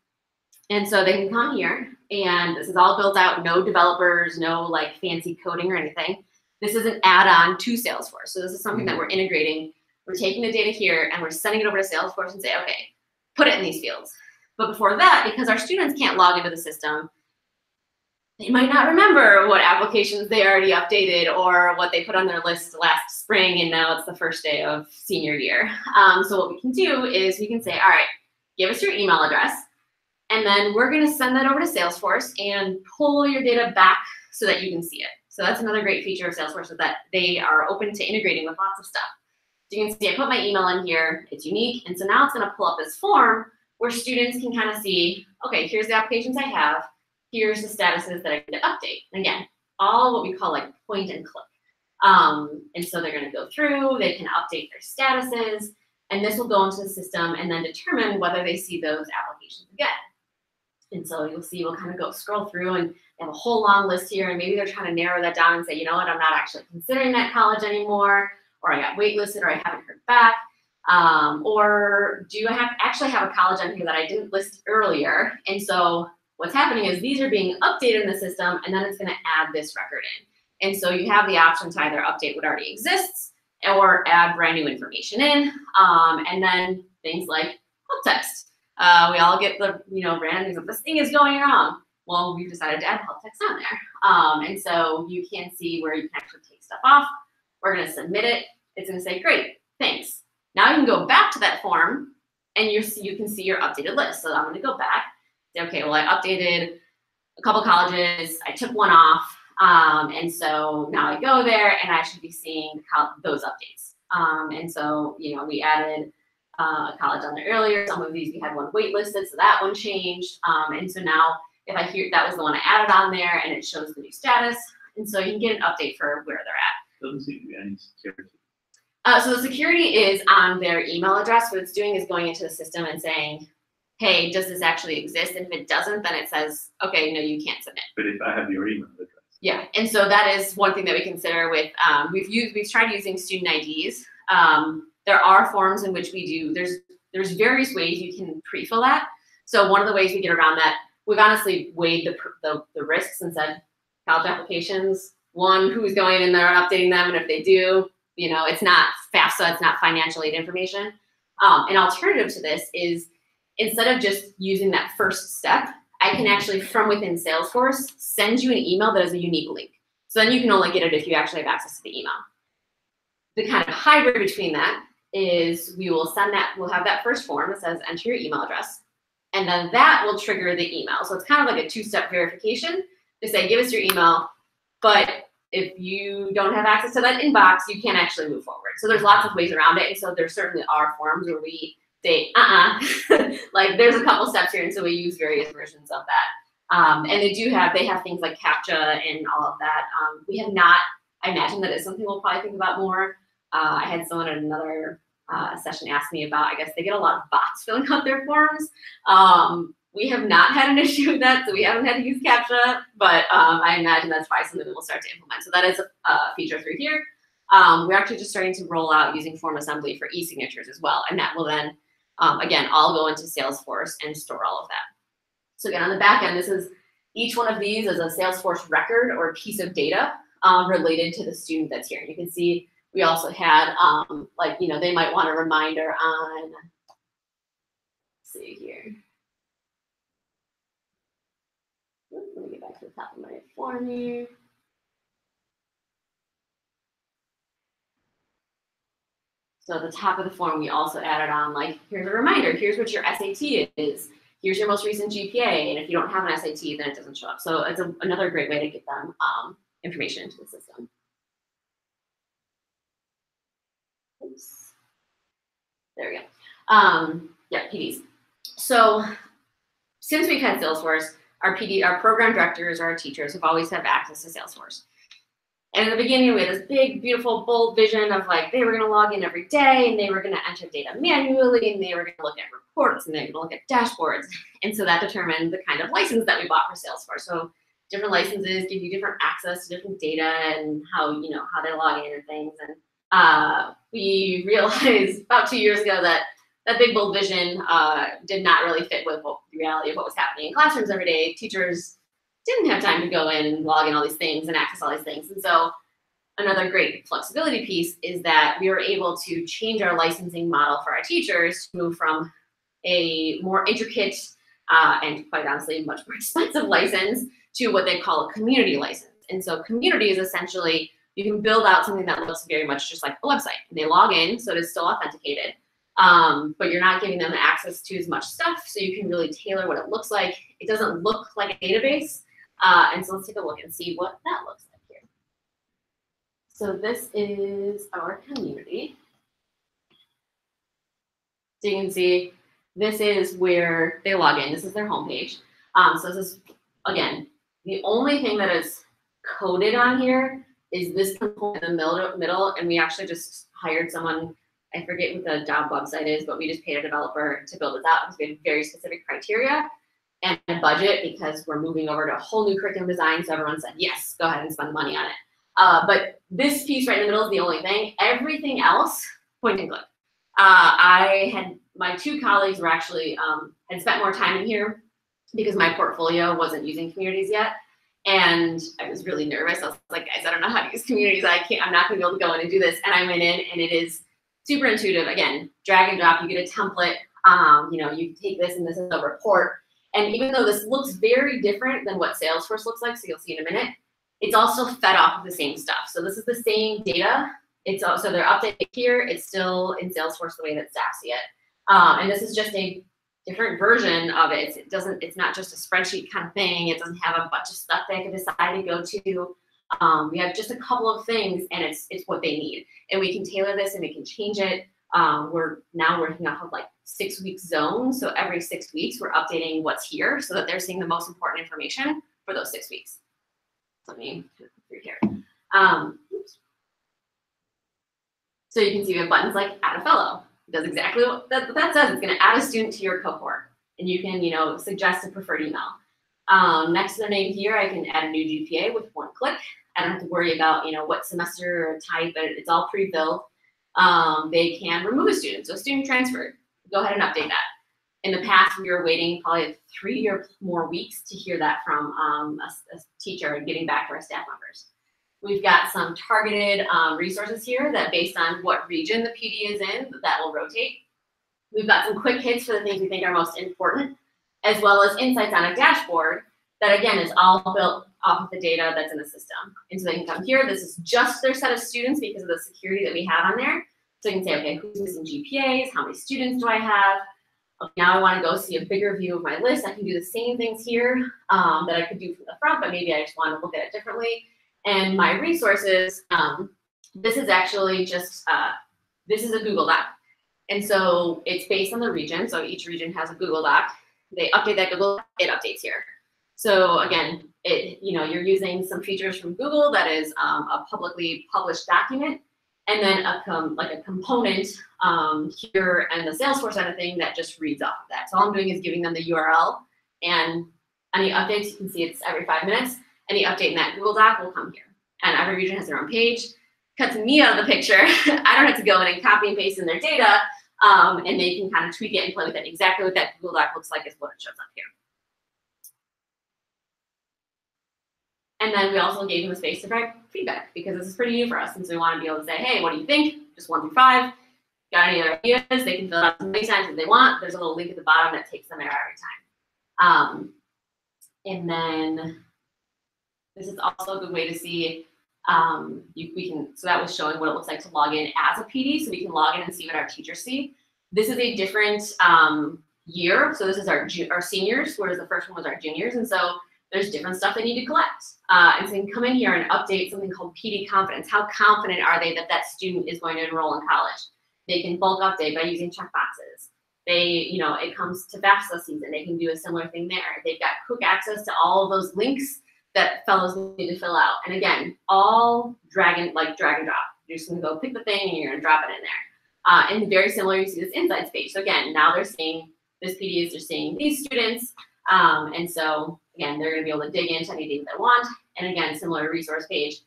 And so they can come here, and this is all built out, no developers, no like fancy coding or anything. This is an add-on to Salesforce. So this is something that we're integrating. We're taking the data here and we're sending it over to Salesforce and say, okay, put it in these fields. But before that, because our students can't log into the system, they might not remember what applications they already updated or what they put on their list last spring, and now it's the first day of senior year. So what we can do is we can say, all right, give us your email address, and then we're going to send that over to Salesforce and pull your data back so that you can see it. So that's another great feature of Salesforce, is that they are open to integrating with lots of stuff. So you can see I put my email in here, it's unique, and so now it's going to pull up this form where students can kind of see, okay, here's the applications I have, here's the statuses that I need to update. And again, all what we call like point and click. And so they're going to go through, they can update their statuses. And this will go into the system and then determine whether they see those applications again. And so you'll see, we'll kind of go scroll through and they have a whole long list here, and maybe they're trying to narrow that down and say, you know what, I'm not actually considering that college anymore, or I got waitlisted, or I haven't heard back. Or do I actually have a college on here that I didn't list earlier? And so what's happening is these are being updated in the system, and then it's going to add this record in. And so you have the option to either update what already exists or add brand new information in. And then things like help text. We all get the random things of this thing is going wrong. Well, we've decided to add help text on there. And so you can see where you can actually take stuff off. We're going to submit it. It's going to say, great, thanks. Now you can go back to that form and you can see your updated list. So I'm going to go back. Say, okay, well, I updated a couple colleges. I took one off. And so now I go there and I should be seeing those updates. And so, we added a college on there earlier. Some of these we had one waitlisted, so that one changed. And so now if I hear that was the one I added on there and it shows the new status. And so you can get an update for where they're at. Doesn't seem to be any security. So the security is on their email address. What it's doing is going into the system and saying, hey, does this actually exist? And if it doesn't, then it says, okay, no, you can't submit. But if I have your email address. Yeah, and so that is one thing that we consider with, we've tried using student IDs. There are forms in which we do, there's various ways you can pre-fill that. So one of the ways we get around that, we've honestly weighed the risks and said, college applications, one, who's going in there and updating them, and if they do, it's not FAFSA, it's not financial aid information. An alternative to this is, instead of just using that first step, I can actually, from within Salesforce, send you an email that is a unique link. So then you can only get it if you actually have access to the email. The kind of hybrid between that is we'll have that first form that says enter your email address, and then that will trigger the email. So it's kind of like a two-step verification to say, give us your email, but if you don't have access to that inbox, you can't actually move forward. So there's lots of ways around it, and so there certainly are forms where we say, like there's a couple steps here, and so we use various versions of that. And they have things like CAPTCHA and all of that. We have not, I imagine that is something we'll probably think about more. I had someone at another session ask me about, I guess they get a lot of bots filling out their forms. We have not had an issue with that, so we haven't had to use CAPTCHA, but I imagine that's probably something we'll start to implement. So that is a feature through here. We're actually just starting to roll out using form assembly for e-signatures as well, and that will then, again, all go into Salesforce and store all of that. So again, on the back end, each one of these is a Salesforce record or a piece of data related to the student that's here. And you can see we also had, they might want a reminder on, let's see here. Let me get back to the top of my form here. So at the top of the form, we also added on, here's a reminder, here's what your SAT is, here's your most recent GPA, and if you don't have an SAT, then it doesn't show up. So it's another great way to get them information into the system. Oops. There we go. Yeah, PDs. So since we've had Salesforce, our program directors or our teachers have always had access to Salesforce. And in the beginning, we had this big, beautiful, bold vision of they were going to log in every day, and they were going to enter data manually, and they were going to look at reports, and they were going to look at dashboards. And so that determined the kind of license that we bought for Salesforce. So different licenses give you different access to different data and how they log in and things. And we realized about 2 years ago that that big, bold vision did not really fit with the reality of what was happening in classrooms every day. Teachers didn't have time to go in and log in all these things and access all these things. And so another great flexibility piece is that we were able to change our licensing model for our teachers to move from a more intricate and quite honestly much more expensive license to what they call a community license. And so community is essentially, you can build out something that looks very much just like a website. They log in, so it is still authenticated, but you're not giving them access to as much stuff, so you can really tailor what it looks like. It doesn't look like a database. And so let's take a look and see what that looks like here. So this is our community. So you can see this is where they log in. This is their homepage. So this is, again, the only thing that is coded on here is this component in the middle, and we actually just hired someone I forget what the job website is, but we just paid a developer to build this out because we had very specific criteria and budget because we're moving over to a whole new curriculum design. So everyone said, yes, go ahead and spend the money on it. But this piece right in the middle is the only thing. Everything else, point and click. My two colleagues were actually, had spent more time in here because my portfolio wasn't using communities yet. And I was really nervous. I was like, guys, I don't know how to use communities. I'm not gonna be able to go in and do this. And I went in and it is super intuitive. Again, drag and drop, you get a template. You take this and this is a report. And even though this looks very different than what Salesforce looks like, so you'll see in a minute, it's also fed off of the same stuff. So this is the same data. It's also, they're updated here. It's still in Salesforce the way that staff see it. And this is just a different version of it. It's not just a spreadsheet kind of thing. It doesn't have a bunch of stuff they can decide to go to. We have just a couple of things and it's what they need. And we can tailor this and we can change it. We're now working off of like 6 week zones. So every 6 weeks we're updating what's here so that they're seeing the most important information for those 6 weeks. So let me put through here. So you can see we have buttons like add a fellow. It does exactly what that says. It's going to add a student to your cohort, and you can, suggest a preferred email. Next to their name here, I can add a new GPA with one click. I don't have to worry about, what semester or type, but it's all pre-filled. They can remove a student, so a student transferred. Go ahead and update that. In the past, we were waiting probably 3 or more weeks to hear that from a teacher and getting back to our staff members. We've got some targeted resources here that based on what region the PD is in, that will rotate. We've got some quick hits for the things we think are most important, as well as insights on a dashboard that again is all built off of the data that's in the system. And so they can come here, this is just their set of students because of the security that we have on there. So you can say, okay, who's missing GPAs? How many students do I have? Okay, now I want to go see a bigger view of my list. I can do the same things here that I could do from the front, but maybe I just want to look at it differently. And my resources, this is actually just, this is a Google Doc. And so it's based on the region. So each region has a Google Doc. They update that Google Doc, it updates here. So again, you're using some features from Google that is a publicly published document, and then a component here and the Salesforce side of thing that just reads off of that. So all I'm doing is giving them the URL, and any updates, you can see it's every 5 minutes. Any update in that Google Doc will come here. And every region has their own page. Cuts me out of the picture. I don't have to go in and copy and paste in their data, and they can kind of tweak it and play with it. Exactly what that Google Doc looks like is what it shows up here. And then we also gave them a space to write feedback because this is pretty new for us. And so we want to be able to say, hey, what do you think? Just 1 through 5. Got any other ideas? They can fill it out as many times as they want. There's a little link at the bottom that takes them there every time. And then this is also a good way to see, so that was showing what it looks like to log in as a PD, so we can log in and see what our teachers see. This is a different year, so this is our seniors, whereas the first one was our juniors, and so there's different stuff they need to collect. And so you can come in here and update something called PD confidence. How confident are they that that student is going to enroll in college? They can bulk update by using checkboxes. It comes to FAFSA season, they can do a similar thing there. They've got quick access to all of those links that fellows need to fill out. And again, all drag and drop. You're just gonna go pick the thing and you're gonna drop it in there. And very similar, you see this insights page. So again, now they're seeing, this PD is just seeing these students. And so again, they're gonna be able to dig into any data they want. And again, similar resource page.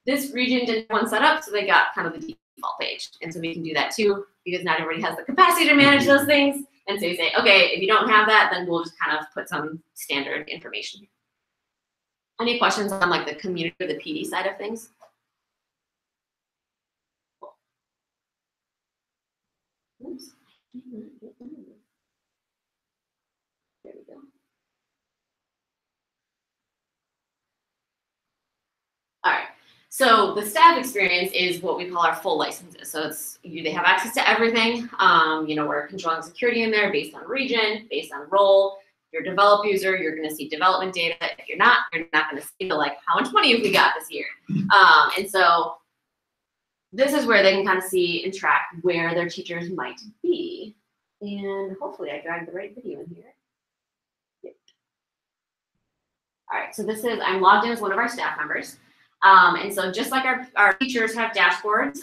This region didn't have one set up, so they got kind of the default page. And so we can do that too, because not everybody has the capacity to manage those things. And so you say, okay, if you don't have that, then we'll just kind of put some standard information here. Any questions on the community or the PD side of things? Oops. There we go. All right. So the staff experience is what we call our full licenses. So they have access to everything. We're controlling security in there based on region, based on role. If you're a develop user, you're going to see development data. If you're not going to see how much money have we got this year. And so this is where they can kind of see and track where their teachers might be. And hopefully I dragged the right video in here. Yep. All right, so this is, I'm logged in as one of our staff members. And so just like our teachers have dashboards,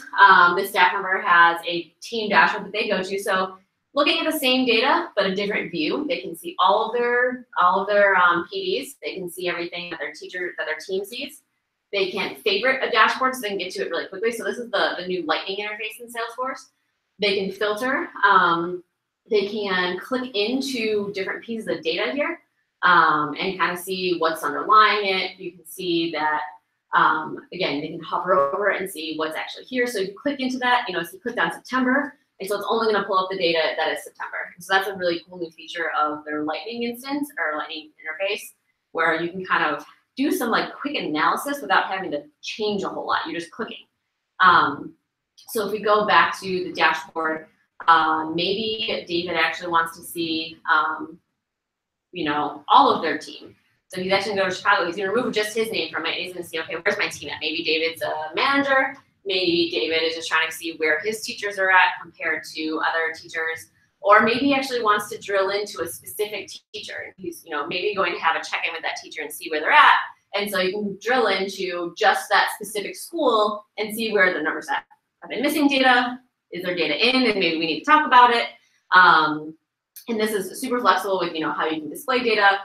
the staff member has a team dashboard that they go to. So looking at the same data, but a different view, they can see all of their PDs. They can see everything that their team sees. They can favorite a dashboard so they can get to it really quickly. So this is the new Lightning interface in Salesforce. They can filter. They can click into different pieces of data here and kind of see what's underlying it. You can see that, again, they can hover over it and see what's actually here. So you click into that, so you click on September, and so it's only going to pull up the data that is September. So that's a really cool new feature of their Lightning instance or Lightning interface, where you can kind of do some like quick analysis without having to change a whole lot. You're just clicking. So if we go back to the dashboard, maybe David actually wants to see, all of their team. So he's actually going to go to Chicago. He's going to remove just his name from it. He's going to see, okay, where's my team at? Maybe David's a manager. Maybe David is just trying to see where his teachers are at compared to other teachers. Or maybe he actually wants to drill into a specific teacher. He's, maybe going to have a check-in with that teacher and see where they're at. And so you can drill into just that specific school and see where the numbers at. Are they missing data? Is there data in? And maybe we need to talk about it. And this is super flexible with, how you can display data.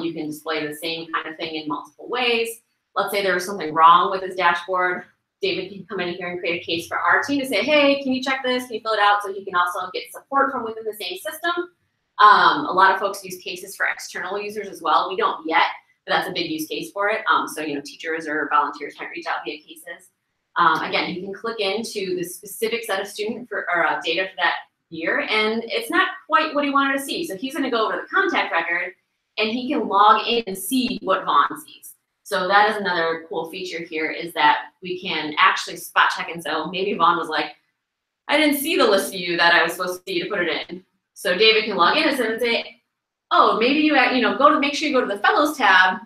You can display the same kind of thing in multiple ways. Let's say there was something wrong with his dashboard. David can come in here and create a case for our team to say, hey, can you check this? Can you fill it out? So he can also get support from within the same system. A lot of folks use cases for external users as well. We don't yet, but that's a big use case for it. So, teachers or volunteers might reach out via cases. Again, you can click into the specific set of student data for that year, and it's not quite what he wanted to see. So he's going to go over the contact record, and he can log in and see what Vaughn sees. So that is another cool feature here, is that we can actually spot check. And so maybe Vaughn was like, I didn't see the list of you that I was supposed to see to put it in. So David can log in and say, oh, maybe you make sure you go to the Fellows tab.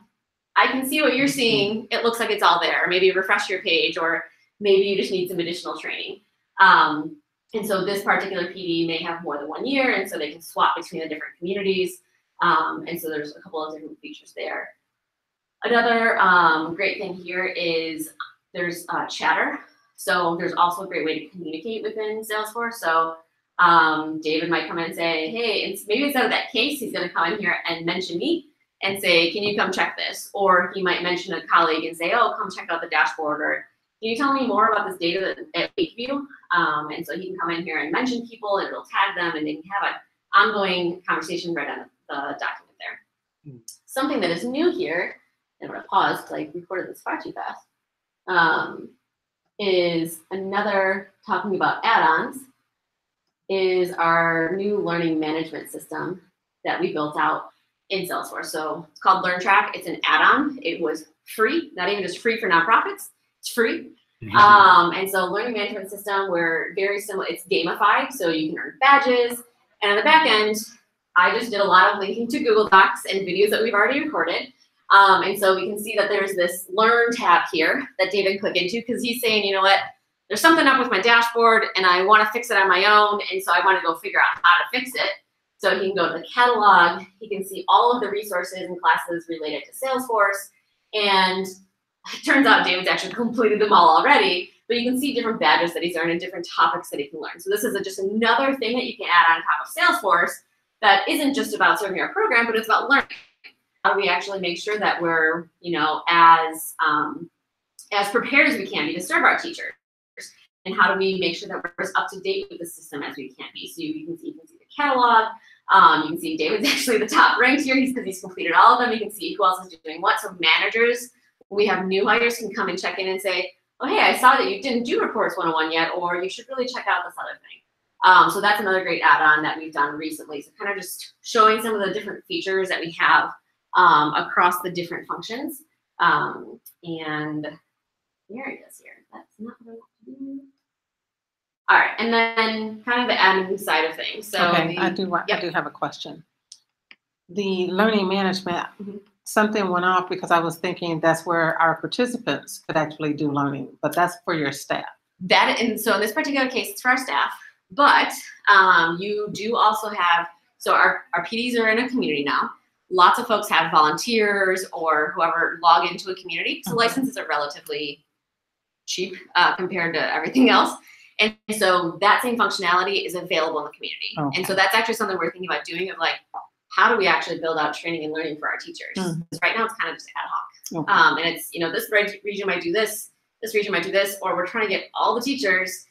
I can see what you're seeing. It looks like it's all there. Or maybe refresh your page, or maybe you just need some additional training. And so this particular PD may have more than 1 year, and so they can swap between the different communities. And so there's a couple of different features there. Another great thing here is there's chatter. So there's also a great way to communicate within Salesforce. So David might come in and say, hey, maybe instead of that case, he's going to come in here and mention me and say, can you come check this? Or he might mention a colleague and say, oh, come check out the dashboard. Or can you tell me more about this data at Lakeview? And so he can come in here and mention people, and it'll tag them, and they can have an ongoing conversation right on the document there. Something that is new here, and I'm going to pause because I recorded this far too fast, is another talking about add-ons, is our new learning management system that we built out in Salesforce. So it's called LearnTrack. It's an add-on. It was free, not even just free for nonprofits. It's free. And so learning management system, we're very similar. It's gamified, so you can earn badges. And on the back end, I just did a lot of linking to Google Docs and videos that we've already recorded. And so we can see that there's this Learn tab here that David click into, because he's saying, you know what, there's something up with my dashboard and I want to fix it on my own. And so I want to go figure out how to fix it. So he can go to the catalog. He can see all of the resources and classes related to Salesforce. And it turns out David's actually completed them all already. But you can see different badges that he's earned and different topics that he can learn. So this is just another thing that you can add on top of Salesforce that isn't just about serving our program, but it's about learning. How do we actually make sure that we're, as prepared as we can be to serve our teachers? And how do we make sure that we're as up to date with the system as we can be? So you can see the catalog. You can see David's actually the top ranked here because he's completed all of them. You can see who else is doing what. So managers, when we have new hires, can come and check in and say, oh, hey, I saw that you didn't do Reports 101 yet, or you should really check out this other thing. So that's another great add-on that we've done recently. So kind of just showing some of the different features that we have across the different functions. And there it is here. That's not what I want to do. All right, and then kind of the admin side of things. So okay, I do have a question. The learning management, something went off because I was thinking that's where our participants could actually do learning, but that's for your staff. And so in this particular case, it's for our staff, but you do also have, so our PDs are in a community now. lots of folks have volunteers or whoever log into a community. So licenses are relatively cheap compared to everything else. And so that same functionality is available in the community. Okay. And so that's actually something we're thinking about doing, of like, how do we actually build out training and learning for our teachers? Because right now it's kind of just ad hoc. Okay. And it's, this region might do this region might do this, or we're trying to get all the teachers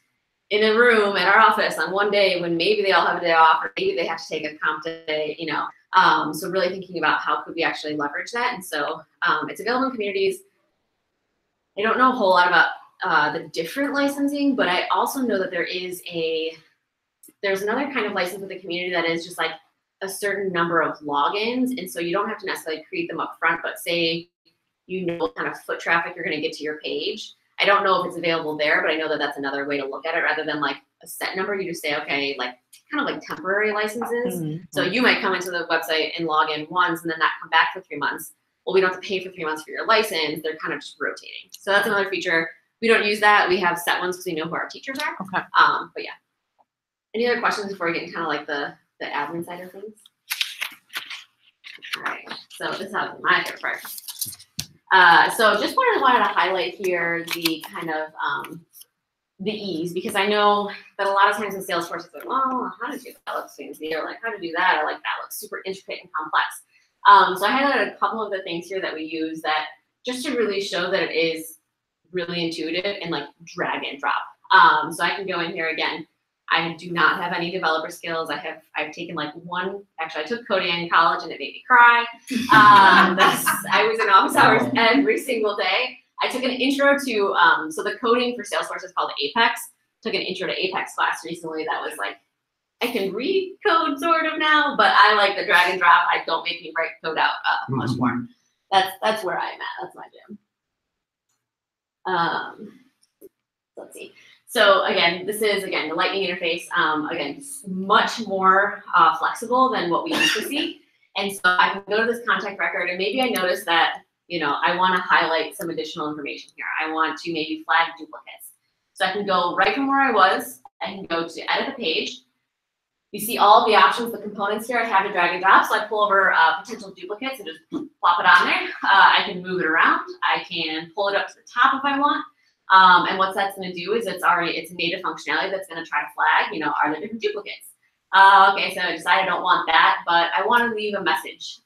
in a room at our office on one day when maybe they all have a day off, or maybe they have to take a comp day, So really thinking about how could we actually leverage that. And so it's available in communities. I don't know a whole lot about the different licensing, but I also know that there's another kind of license with the community that is just like a certain number of logins. And so you don't have to necessarily create them up front, but say, what kind of foot traffic you're going to get to your page. I don't know if it's available there, but I know that that's another way to look at it rather than like a set number. You just say, okay, like kind of like temporary licenses. So you might come into the website and log in once and then not come back for 3 months. Well, we don't have to pay for 3 months for your license. They're kind of just rotating. So that's another feature. We don't use that. We have set ones because we know who our teachers are. Okay. But yeah. Any other questions before we get into kind of like the admin side of things? All right. So this is my favorite part. So just wanted to highlight here the kind of the ease, because I know that a lot of times in Salesforce it's like, well, how to do that looks fancy, or like how to do that, or like that looks super intricate and complex. So I highlighted a couple of the things here that we use that just to really show that it is really intuitive and like drag and drop. So I can go in here again. I do not have any developer skills. I've taken like I took coding in college and it made me cry. I was in office hours every single day. I took an intro to, so the coding for Salesforce is called Apex. Took an intro to Apex class recently that was like, I can read code sort of now, but I like the drag and drop. I don't make me write code out much more. That's where I'm at. That's my jam. Let's see. So again, this is the Lightning interface. Again, much more flexible than what we used to see. And so I can go to this contact record, and maybe I notice that, I want to highlight some additional information here. I want to maybe flag duplicates. So I can go right from where I was. I can go to edit the page. You see all of the options, the components here. I have to drag and drop. So I pull over potential duplicates and just plop it on there. I can move it around. I can pull it up to the top if I want. And what that's going to do is it's native functionality that's going to try to flag, are there different duplicates? Okay, so I decided I don't want that, but I want to leave a message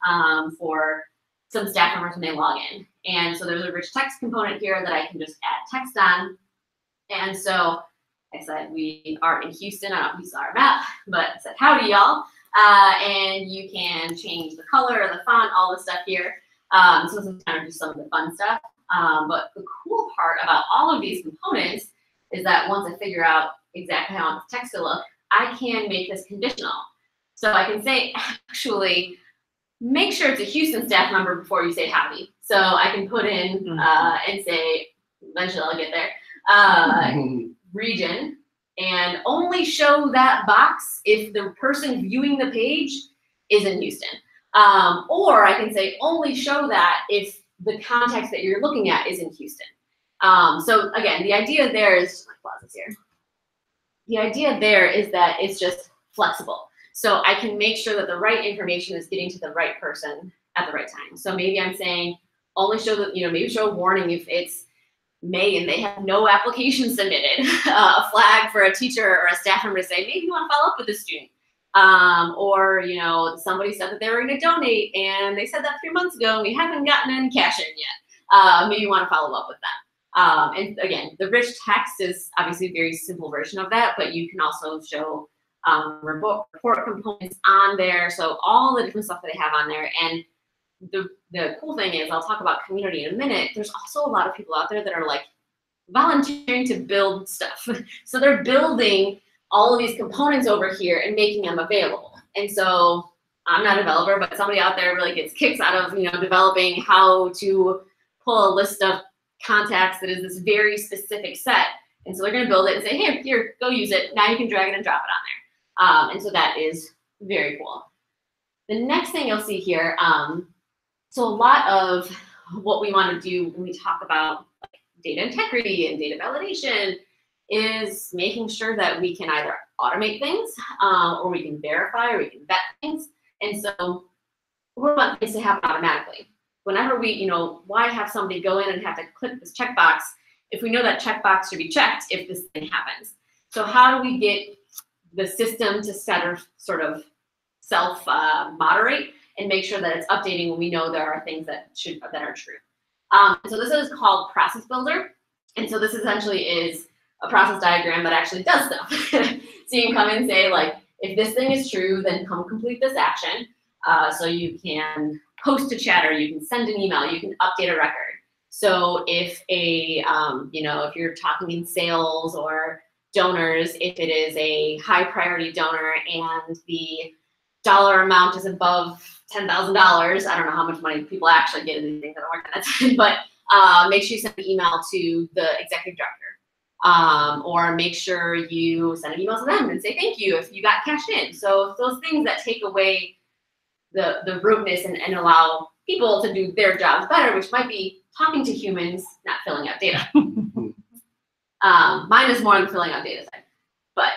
for some staff members when they log in. And so there's a rich text component here that I can just add text on. And so I said we are in Houston. I don't know if you saw our map, but I said, howdy, y'all. And you can change the color, the font, all the stuff here. So this is kind of just some of the fun stuff. But the cool part about all of these components is that once I figure out exactly how I want the text to look, I can make this conditional. So I can say, actually, make sure it's a Houston staff member before you say howdy. So I can put in and say, eventually I'll get there, region, and only show that box if the person viewing the page is in Houston. Or I can say, only show that if the context that you're looking at is in Houston. So again, the idea there is, my closet's here. The idea there is that it's just flexible. So I can make sure that the right information is getting to the right person at the right time. So maybe I'm saying only show the, maybe show a warning if it's May and they have no application submitted, a flag for a teacher or a staff member to say, maybe you want to follow up with this student. Or, somebody said that they were going to donate and they said that 3 months ago and we haven't gotten any cash in yet. Maybe you want to follow up with them. And again, the rich text is obviously a very simple version of that, but you can also show report components on there. So all the different stuff that they have on there. And the cool thing is, I'll talk about community in a minute. There's also a lot of people out there that are like volunteering to build stuff. So they're building all of these components over here and making them available. And so I'm not a developer, but somebody out there really gets kicks out of, developing how to pull a list of contacts that is this very specific set. And so they're going to build it and say, hey, here, go use it. Now you can drag it and drop it on there. And so that is very cool. The next thing you'll see here, so a lot of what we want to do when we talk about data integrity and data validation is making sure that we can either automate things or we can verify or we can vet things. And so we want things to happen automatically. Whenever we, you know, why have somebody go in and have to click this checkbox if we know that checkbox should be checked if this thing happens? So how do we get the system to sort of self-moderate and make sure that it's updating when we know there are things that are true? So this is called Process Builder. And so this essentially is a process diagram that actually does stuff. So you can come in and say, like, if this thing is true, then come complete this action. So you can post a chatter, you can send an email, you can update a record. So if you know, if you're talking in sales or donors, if it is a high priority donor and the dollar amount is above $10,000, I don't know how much money people actually get in these things, I don't work on it, but make sure you send an email to the executive director. Or make sure you send an email to them and say thank you if you got cashed in. So those things that take away the rudeness and allow people to do their jobs better, which might be talking to humans, not filling out data. Mine is more on the filling out data side. But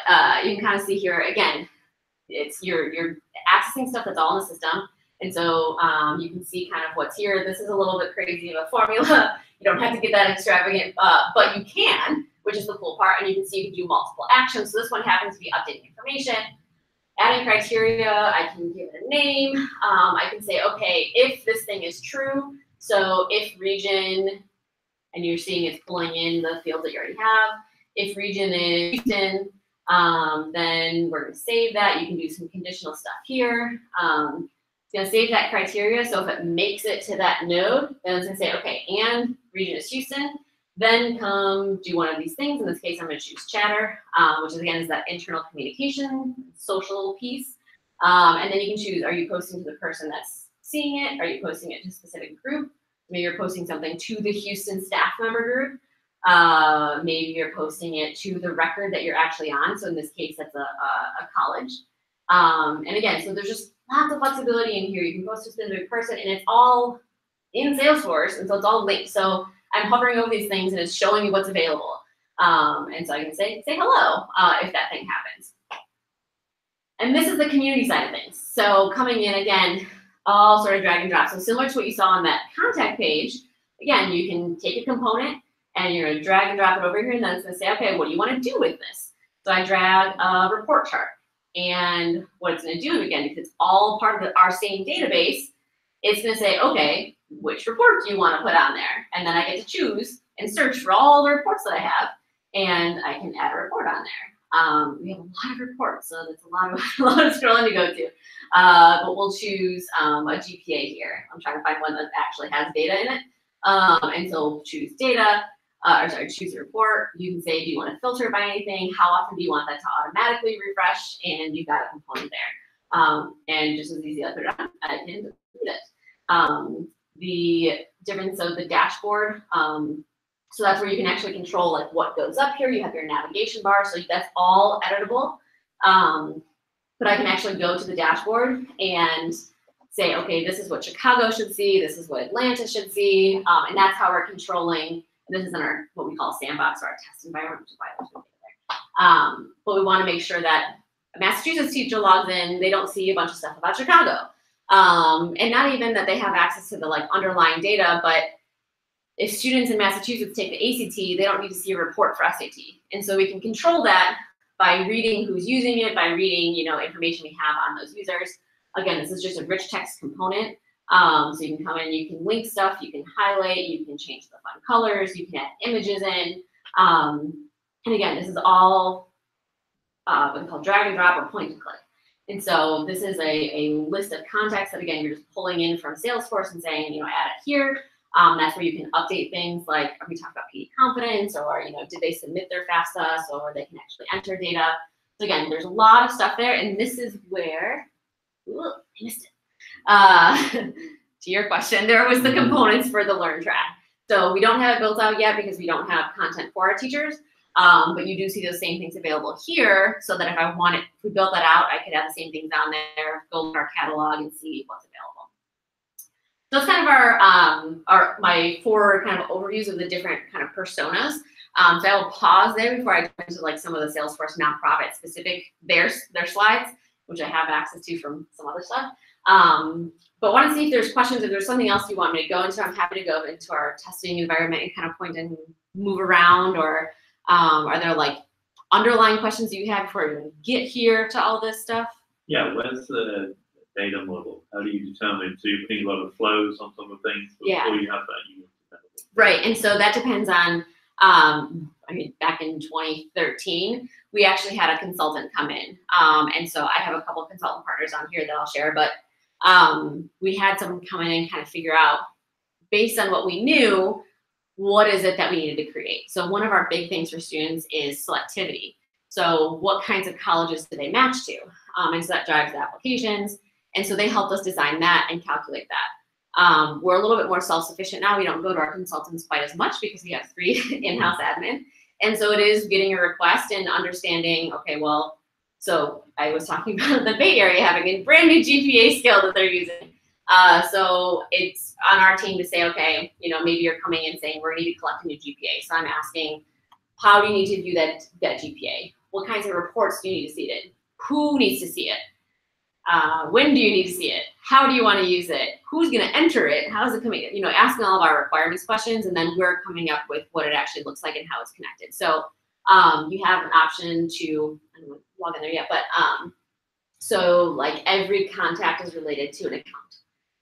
you can kind of see here, again, it's you're accessing stuff that's all in the system. And so you can see kind of what's here. This is a little bit crazy of a formula. You don't have to get that extravagant, but you can, which is the cool part. And you can see you can do multiple actions. So this one happens to be updating information, adding criteria. I can give it a name. I can say, okay, if this thing is true, so if region, and you're seeing it's pulling in the fields that you already have. If region is Houston, then we're going to save that. You can do some conditional stuff here. It's going to save that criteria. So if it makes it to that node, then it's going to say, okay, and region is Houston, then come do one of these things. In this case, I'm going to choose chatter, which is, again, is that internal communication, social piece. And then you can choose, are you posting to the person that's seeing it? Are you posting it to a specific group? Maybe you're posting something to the Houston staff member group. Maybe you're posting it to the record that you're actually on. So in this case, that's a college. And again, so there's just lots of flexibility in here. You can post to a specific person, and it's all in Salesforce, and so it's all linked. So I'm hovering over these things, and it's showing me what's available. And so I can say hello if that thing happens. And this is the community side of things. So coming in, again, all sort of drag and drop. So similar to what you saw on that contact page, again, you can take a component, and you're going to drag and drop it over here, and then it's going to say, okay, what do you want to do with this? So I drag a report chart. And what it's going to do, again, because it's all part of our same database, it's going to say, okay, which report do you want to put on there? And then I get to choose and search for all the reports that I have, and I can add a report on there. We have a lot of reports, so that's a lot of scrolling to go to. But we'll choose a GPA here. I'm trying to find one that actually has data in it. And so we'll choose data. Choose a report. You can say, do you want to filter by anything? How often do you want that to automatically refresh? And you've got a component there. And just as easy as I put it on, I can delete it. The difference of the dashboard. So that's where you can actually control like what goes up here. You have your navigation bar, so that's all editable. But I can actually go to the dashboard and say, okay, this is what Chicago should see. This is what Atlanta should see. And that's how we're controlling. This is in our, what we call sandbox, or our test environment, which is why there's no data there. But we want to make sure that a Massachusetts teacher logs in, they don't see a bunch of stuff about Chicago. And not even that they have access to the like underlying data, but if students in Massachusetts take the ACT, they don't need to see a report for SAT. And so we can control that by reading who's using it, by reading, you know, information we have on those users. Again, this is just a rich text component. So you can come in, you can link stuff, you can highlight, you can change the font colors, you can add images in. And again, this is all what we call drag and drop or point and click. And so this is a list of contacts that, again, you're just pulling in from Salesforce and saying, you know, add it here. That's where you can update things like, we talked about PD confidence, or, you know, did they submit their FAFSA, or they can actually enter data. So again, there's a lot of stuff there. And this is where, ooh, I missed it. To your question, there was the components for the Learn track. So we don't have it built out yet because we don't have content for our teachers, but you do see those same things available here, so that if I wanted, if we built that out, I could have the same things on there, go to our catalog and see what's available. So that's kind of my 4 kind of overviews of the different kind of personas. So I will pause there before I go into like some of the Salesforce nonprofit specific their slides, which I have access to from some other stuff. but want to see if there's questions, if there's something else you want me to go into. I'm happy to go into our testing environment and kind of point and move around, or are there like underlying questions you have before we even get here to all this stuff? Yeah, where's the data model? How do you determine, so you're putting a lot of flows on some of the things before you have that unit? Right, and so that depends on, I mean, back in 2013, we actually had a consultant come in. And so I have a couple of consultant partners on here that I'll share, but we had someone come in and kind of figure out, based on what we knew, what is it that we needed to create. So one of our big things for students is selectivity. So what kinds of colleges do they match to? And so that drives the applications. And so they helped us design that and calculate that. We're a little bit more self-sufficient now. We don't go to our consultants quite as much because we have 3 in-house admin. And so it is getting a request and understanding, okay, well, so I was talking about the Bay Area having a brand new GPA scale that they're using. So it's on our team to say, okay, you know, maybe you're coming in saying we're going to need to collect a new GPA. So I'm asking, how do you need to view that GPA? What kinds of reports do you need to see it? Who needs to see it? When do you need to see it? How do you want to use it? Who's going to enter it? How is it coming? You know, asking all of our requirements questions, and then we're coming up with what it actually looks like and how it's connected. So you have an option to, I don't want to log in there yet, but so like every contact is related to an account.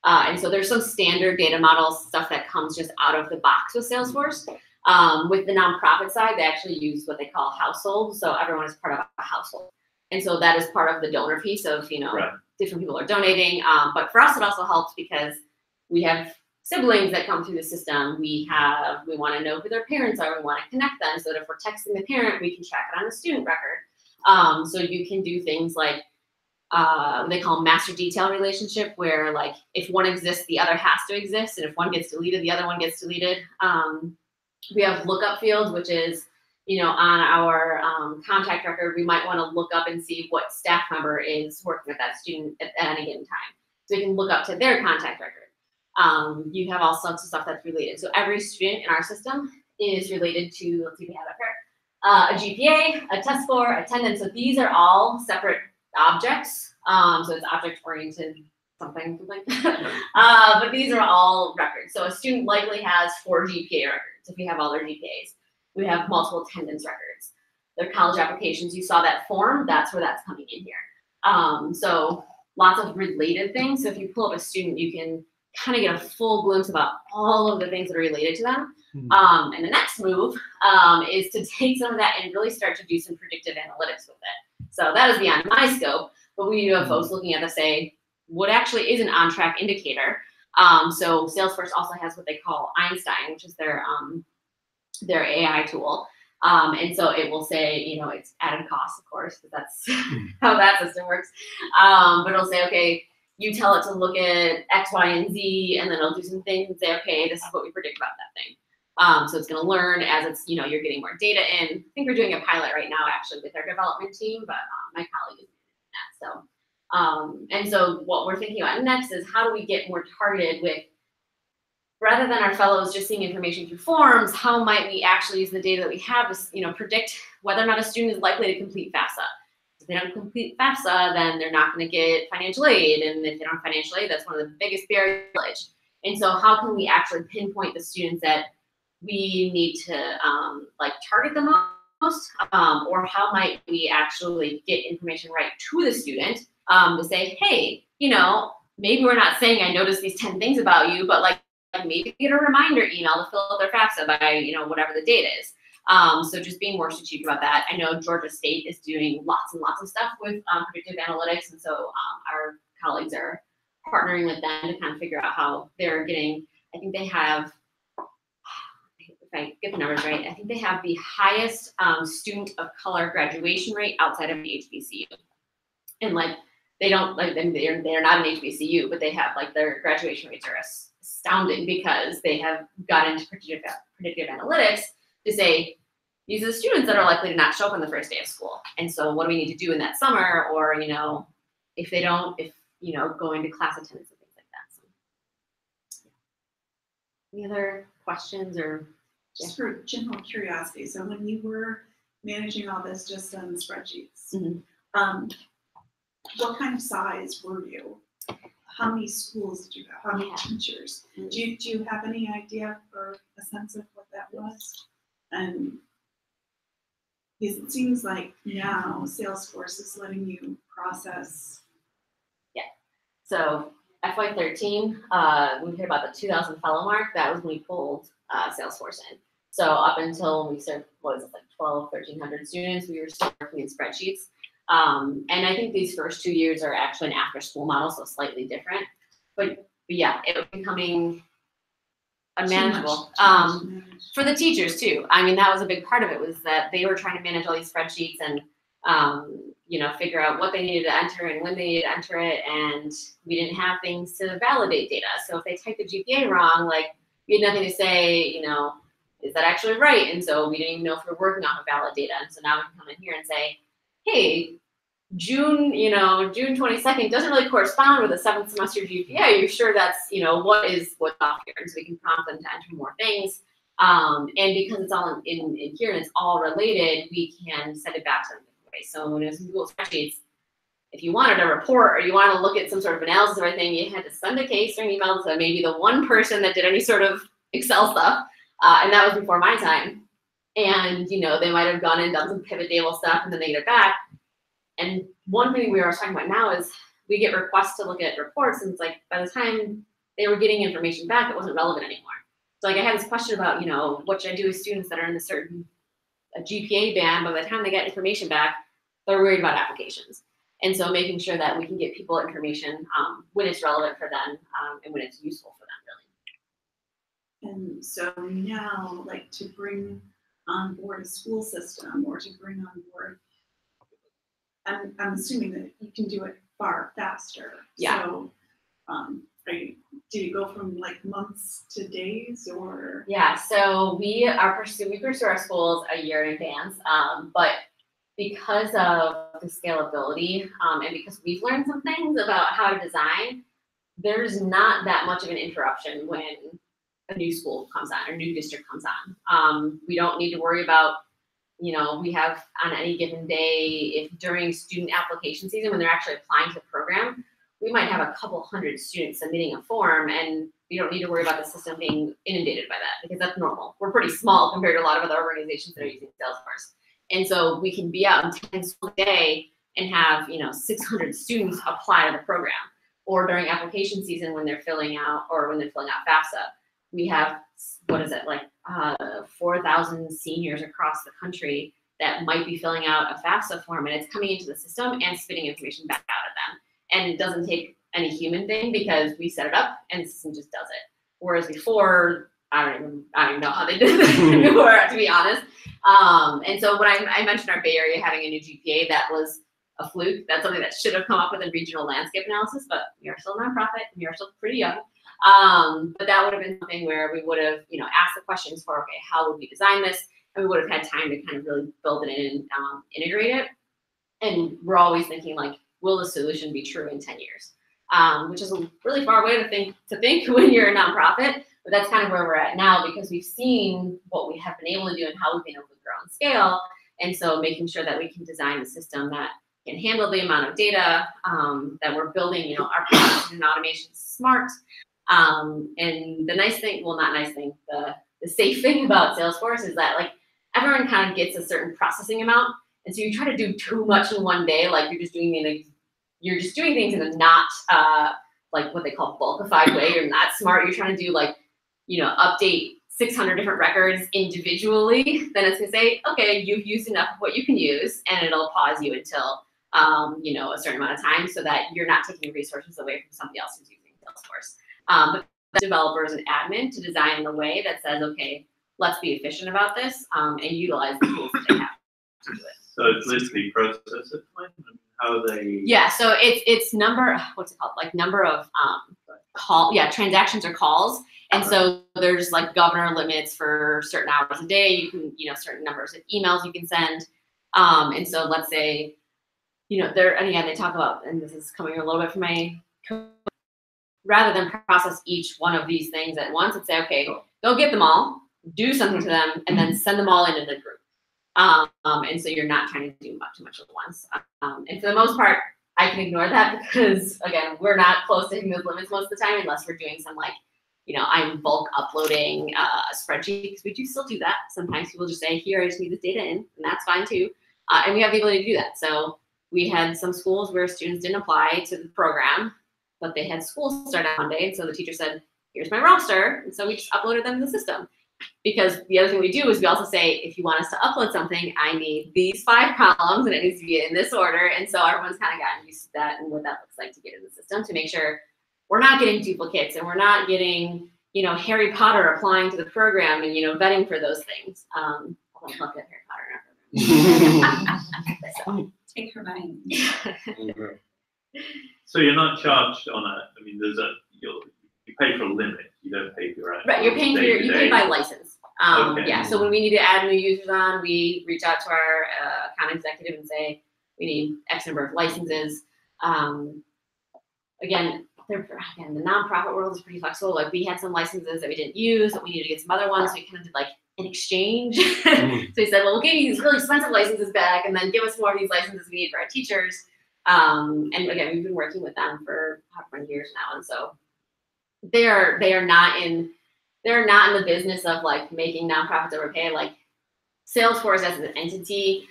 And so there's some standard data model stuff that comes just out of the box with Salesforce. With the nonprofit side, they actually use what they call household. So everyone is part of a household. And so that is part of the donor piece of, you know, different people are donating. But for us, it also helps because we have siblings that come through the system. We want to know who their parents are. We want to connect them so that if we're texting the parent, we can track it on the student record. So you can do things like they call master detail relationship, where like if one exists, the other has to exist. And if one gets deleted, the other one gets deleted. We have lookup fields, which is, you know, on our contact record, we might want to look up and see what staff member is working with that student at any given time. So we can look up to their contact record. You have all sorts of stuff that's related. So every student in our system is related to, let's see if we have up here, a GPA, a test score, attendance. So these are all separate objects. So it's object-oriented something. But these are all records. So a student likely has 4 GPA records if we have all their GPAs. We have multiple attendance records. Their college applications, you saw that form, that's where that's coming in here. So lots of related things. So if you pull up a student, you can kind of get a full glimpse about all of the things that are related to them. And the next move is to take some of that and really start to do some predictive analytics with it. So that is beyond my scope, but we do have folks looking at to say, what actually is an on-track indicator? So Salesforce also has what they call Einstein, which is their AI tool. And so it will say, you know, it's added cost, of course, because that's how that system works. But it'll say, okay, you tell it to look at X, Y, and Z, and then it'll do some things and say, okay, this is what we predict about that thing. So it's going to learn as it's, you know, you're getting more data in. I think we're doing a pilot right now, actually, with our development team, but my colleague is doing that. So, and so what we're thinking about next is how do we get more targeted with, rather than our fellows just seeing information through forms, how might we actually use the data that we have to, you know, predict whether or not a student is likely to complete FAFSA. If they don't complete FAFSA, then they're not going to get financial aid. And if they don't have financial aid, that's one of the biggest barriers. And so how can we actually pinpoint the students that we need to like target the most, or how might we actually get information right to the student to say, hey, you know, maybe we're not saying I noticed these 10 things about you, but like maybe get a reminder email to fill out their FAFSA by, you know, whatever the date is. So just being more strategic about that. I know Georgia State is doing lots and lots of stuff with predictive analytics, and so our colleagues are partnering with them to kind of figure out how they're getting, I think they have, if I get the numbers right, I think they have the highest student of color graduation rate outside of the HBCU. And like, they don't, like, they're not an HBCU, but they have, like, their graduation rates are astounding because they have got into predictive analytics to say, these are the students that are likely to not show up on the first day of school. And so what do we need to do in that summer? Or, you know, if they don't, you know, going to class attendance and things like that. So, yeah. Any other questions or? Just for general curiosity, so when you were managing all this just on spreadsheets, what kind of size were you? how many schools did you have? How many teachers? Do you have any idea or a sense of what that was? And because it seems like now Salesforce is letting you process. Yeah. So FY13, we hit about the 2,000 fellow mark. That was when we pulled Salesforce in. So up until when we served, what was it, like 1,300 students, we were still working in spreadsheets. And I think these first 2 years are actually an after-school model, so slightly different. But yeah, it was becoming unmanageable. For the teachers too. I mean, that was a big part of it, was that they were trying to manage all these spreadsheets and you know, figure out what they needed to enter and when they needed to enter it. And we didn't have things to validate data. So if they typed the GPA wrong, like, we had nothing to say, you know, is that actually right? And so we didn't even know if we were working off of valid data. And so now we can come in here and say, hey, June 22nd doesn't really correspond with a 7th semester GPA. Are you sure that's, you know, what's off here? And so we can prompt them to enter more things. And because it's all in here and it's all related, we can send it back to them different ways. So when it was in Google Spreadsheets, if you wanted a report or you wanted to look at some sort of analysis of everything, you had to send a case or an email to maybe the one person that did any sort of Excel stuff. And that was before my time. And, you know, they might have gone and done some pivot table stuff and then they get it back. And one thing we are talking about now is we get requests to look at reports, and it's like by the time they were getting information back, it wasn't relevant anymore. So like I had this question about, you know, what should I do with students that are in a certain GPA band, but by the time they get information back, they're worried about applications. And so making sure that we can get people information when it's relevant for them and when it's useful for them, really. And so now, like, to bring on board a school system or to bring on board, I'm assuming that you can do it far faster. Yeah. So, do you go from like months to days, or? Yeah. So we pursue our schools a year in advance, but because of the scalability and because we've learned some things about how to design, there's not that much of an interruption when a new school comes on or a new district comes on. We don't need to worry about, you know, we have on any given day, if during student application season, when they're actually applying to the program, we might have a couple hundred students submitting a form, and we don't need to worry about the system being inundated by that, because that's normal. We're pretty small compared to a lot of other organizations that are using Salesforce. And so we can be out in 10 schools a day and have, you know, 600 students apply to the program. Or during application season when they're filling out FAFSA, we have, 4,000 seniors across the country that might be filling out a FAFSA form, and it's coming into the system and spitting information back out at them. And it doesn't take any human thing because we set it up and the system just does it. Whereas before, I don't even know how they did this before, to be honest. And so when I mentioned our Bay Area having a new GPA, that was a fluke. That's something that should have come up with a regional landscape analysis, but we are still a nonprofit and we are still pretty young. But that would have been something where we would have, you know, asked the questions for, okay, how would we design this? And we would have had time to kind of really build it in and integrate it. And we're always thinking, like, will the solution be true in 10 years? Which is a really far way to think when you're a nonprofit, but that's kind of where we're at now, because we've seen what we have been able to do and how we've been able to grow and scale. And so making sure that we can design a system that can handle the amount of data that we're building, you know, our process and automation is smart. And the nice thing, well, not nice thing, the safe thing about Salesforce is that, like, everyone kind of gets a certain processing amount. And so you try to do too much in one day, like you're just doing things in a not like what they call bulkified way. You're not smart. You're trying to do, like, you know, update 600 different records individually. Then it's gonna say, okay, you've used enough of what you can use, and it'll pause you until you know, a certain amount of time, so that you're not taking resources away from somebody else who's using Salesforce. But the developers and admin to design in a way that says, okay, let's be efficient about this and utilize the tools that they have to do it. So it's literally process it, how they. Yeah, so it's number, what's it called? Like number of transactions or calls. And so there's like governor limits for certain hours a day. You can, you know, certain numbers of emails you can send. And so let's say, you know, and again, they talk about, and this is coming a little bit from my, rather than process each one of these things at once, and say, okay, go get them all, do something to them, and then send them all into the group. And so you're not trying to do too much at once. And for the most part, I can ignore that because, again, we're not close to hitting those limits most of the time unless we're doing some like, I'm bulk uploading a spreadsheet, because we do still do that. Sometimes people just say, here, I just need this data in, and that's fine too. And we have the ability to do that. So we had some schools where students didn't apply to the program, but they had school start on Monday. And so the teacher said, here's my roster. And so we just uploaded them to the system. Because the other thing we do is we also say, if you want us to upload something, I need these 5 columns and it needs to be in this order. And so everyone's kind of gotten used to that and what that looks like to get in the system to make sure we're not getting duplicates and we're not getting, Harry Potter applying to the program and, vetting for those things. I don't love that Harry Potter in our program. So. Take her mind. So you're not charged on you pay for a limit. You don't pay for your own. Right, you're paying for you pay by license. Okay. Yeah, so when we need to add new users on, we reach out to our account executive and say, we need X number of licenses. Again, the nonprofit world is pretty flexible. Like we had some licenses that we didn't use, that we needed to get some other ones. So we kind of did like an exchange. So we said, well, we'll give you these really expensive licenses back and then give us more of these licenses we need for our teachers. And again, we've been working with them for how many years now. And so they are not in the business of like making nonprofits overpay. Like Salesforce as an entity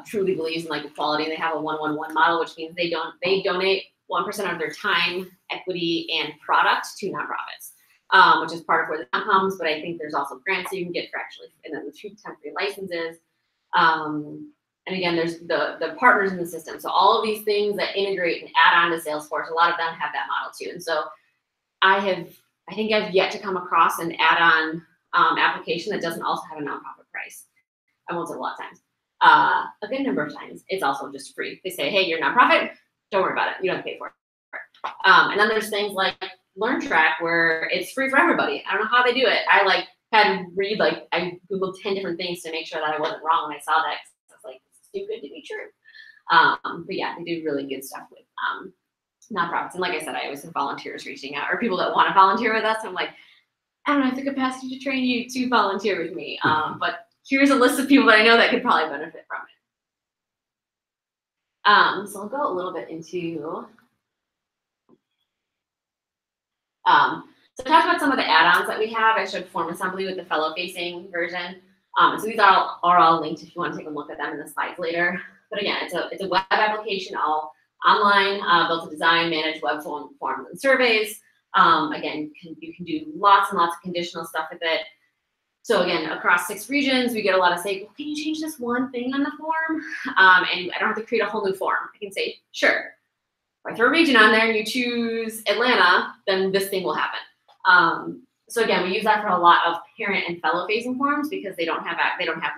truly believes in like equality, and they have a 1-1-1 model, which means they donate 1% of their time, equity, and product to nonprofits, which is part of where the fund comes. But I think there's also grants that you can get for and then the 2 temporary licenses. And again, there's the partners in the system. So all of these things that integrate and add on to Salesforce, a lot of them have that model too. And so I think I've yet to come across an add-on application that doesn't also have a nonprofit price. I won't say a lot of times. A good number of times, it's also just free. They say, hey, you're a nonprofit, don't worry about it. You don't have to pay for it. And then there's things like LearnTrack where it's free for everybody. I don't know how they do it. I had to read, I Googled 10 different things to make sure that I wasn't wrong when I saw that. I was like, it's too good to be true. But yeah, they do really good stuff with nonprofits. And like I said, I always have volunteers reaching out or people that want to volunteer with us. I'm like, I don't have the capacity to train you to volunteer with me. But here's a list of people that I know that could probably benefit from it. So I'll go a little bit into, so talk about some of the add-ons that we have. I showed Form Assembly with the fellow-facing version. So these are all linked if you want to take a look at them in the slides later. But again, it's a web application, all online, built to design, manage web forms and surveys. Again, you can do lots and lots of conditional stuff with it. So again, across 6 regions, we get a lot of say, well, can you change this one thing on the form? And I don't have to create a whole new form. I can say, sure. If I throw a region on there and you choose Atlanta, then this thing will happen. So again, we use that for a lot of parent and fellow-facing forms because they don't have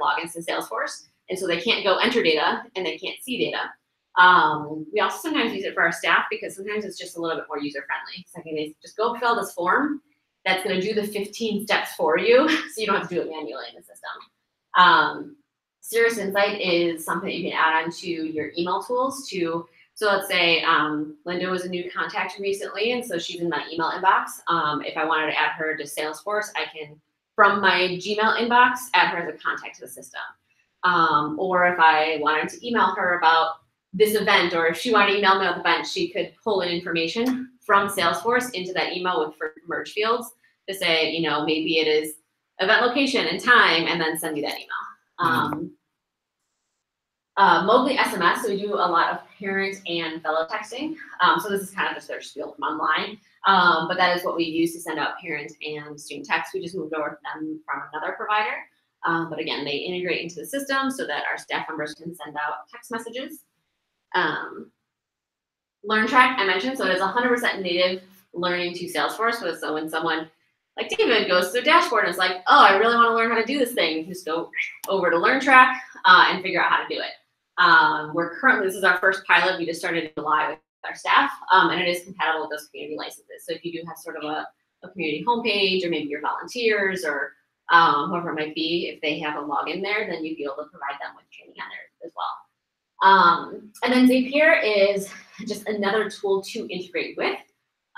logins to Salesforce, and so they can't go enter data and they can't see data. We also sometimes use it for our staff because sometimes it's just a little bit more user-friendly. So they just go fill this form. That's going to do the 15 steps for you, so you don't have to do it manually in the system. Serious Insight is something that you can add on to your email tools to. So let's say Linda was a new contact recently, and so she's in my email inbox. If I wanted to add her to Salesforce, I can, from my Gmail inbox, add her as a contact to the system. Or if I wanted to email her about this event, or if she wanted to email me about the event, she could pull in information from Salesforce into that email with merge fields to say, maybe it is event location and time, and then send me that email. Mostly SMS, so we do a lot of parent and fellow texting. So this is kind of just their spiel from online, but that is what we use to send out parent and student text. We just moved over to them from another provider. But again, they integrate into the system so that our staff members can send out text messages. LearnTrack, I mentioned, so it is 100% native learning to Salesforce. So when someone like David goes to their dashboard and is like, oh, I really want to learn how to do this thing, you just go over to LearnTrack and figure out how to do it. This is our first pilot. We just started in July with our staff, and it is compatible with those community licenses. So if you do have sort of a community homepage, or maybe your volunteers, or whoever it might be, if they have a login there, then you'd be able to provide them with training on there as well. And then Zapier is just another tool to integrate with,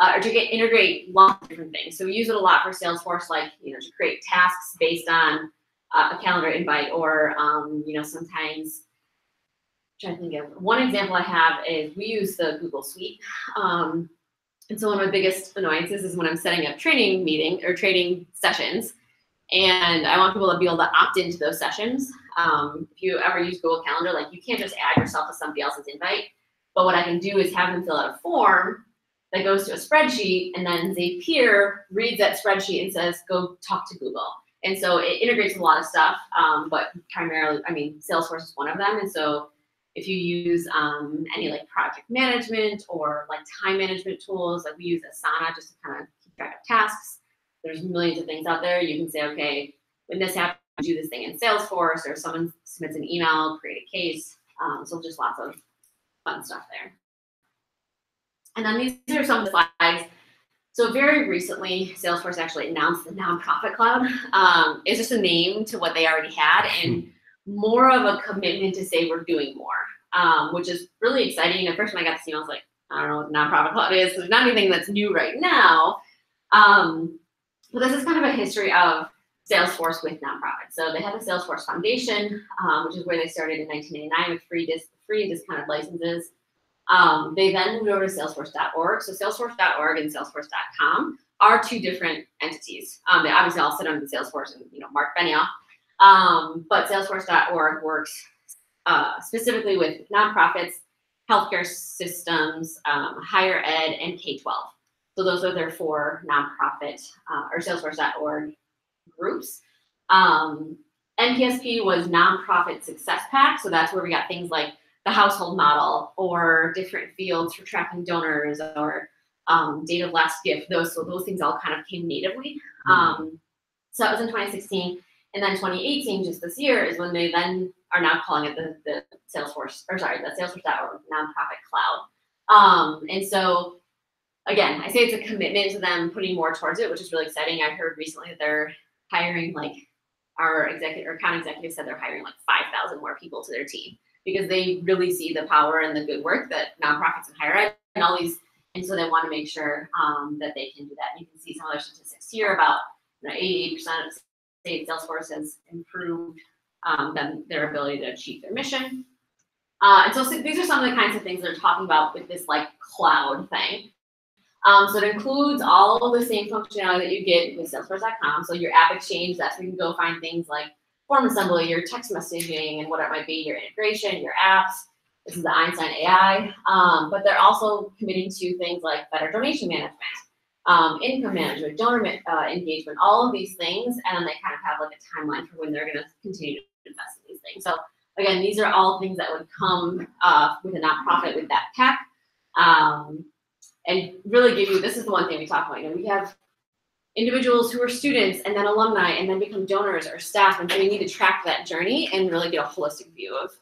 or to integrate lots of different things. So we use it a lot for Salesforce, like to create tasks based on a calendar invite, or sometimes trying to think of one example I have is we use the Google Suite. And so one of my biggest annoyances is when I'm setting up training sessions, and I want people to be able to opt into those sessions. If you ever use Google Calendar, like you can't just add yourself to somebody else's invite, but what I can do is have them fill out a form that goes to a spreadsheet, and then Zapier reads that spreadsheet and says, go talk to Google. And so it integrates a lot of stuff, but primarily, I mean, Salesforce is one of them. And so if you use any like project management or like time management tools, like we use Asana just to kind of keep track of tasks. There's millions of things out there. You can say, okay, when this happens, do this thing in Salesforce, or someone submits an email, create a case. So just lots of fun stuff there. And then these are some of the slides. So very recently, Salesforce actually announced the Nonprofit Cloud. It's just a name to what they already had, and more of a commitment to say we're doing more, which is really exciting. At first when I got this email, I was like, I don't know what the Nonprofit Cloud is. There's not anything that's new right now. But this is kind of a history of Salesforce with nonprofits. So they had the Salesforce Foundation, which is where they started in 1989 with free discounted licenses. They then moved over to Salesforce.org. So Salesforce.org and Salesforce.com are two different entities. They obviously all sit under the Salesforce and Mark Benioff. But Salesforce.org works specifically with nonprofits, healthcare systems, higher ed, and K-12. So those are their four nonprofit or Salesforce.org groups. NPSP was Nonprofit Success Pack. So that's where we got things like the household model or different fields for tracking donors or date of last gift. Those things all kind of came natively. So that was in 2016. And then 2018, just this year, is when they then are now calling it the Salesforce, or sorry, the Salesforce.org Nonprofit Cloud. And so, again, I say it's a commitment to them putting more towards it, which is really exciting. I heard recently that they're hiring, like, our account executive said they're hiring like 5,000 more people to their team because they really see the power and the good work that nonprofits and higher ed and all these, and so they want to make sure that they can do that. And you can see some of their statistics here about 88% of state Salesforce has improved their ability to achieve their mission. And so these are some of the kinds of things they're talking about with this like cloud thing. So it includes all of the same functionality that you get with Salesforce.com. So your app exchange, that's where you can go find things like form assembly, your text messaging, and what it might be, your integration, your apps. This is the Einstein AI. But they're also committing to things like better donation management, income management, donor engagement, all of these things. And then they kind of have like a timeline for when they're going to continue to invest in these things. So again, these are all things that would come with a nonprofit with that tech. And really give you, this is the one thing we talk about, we have individuals who are students and then alumni and then become donors or staff, and so we need to track that journey and really get a holistic view of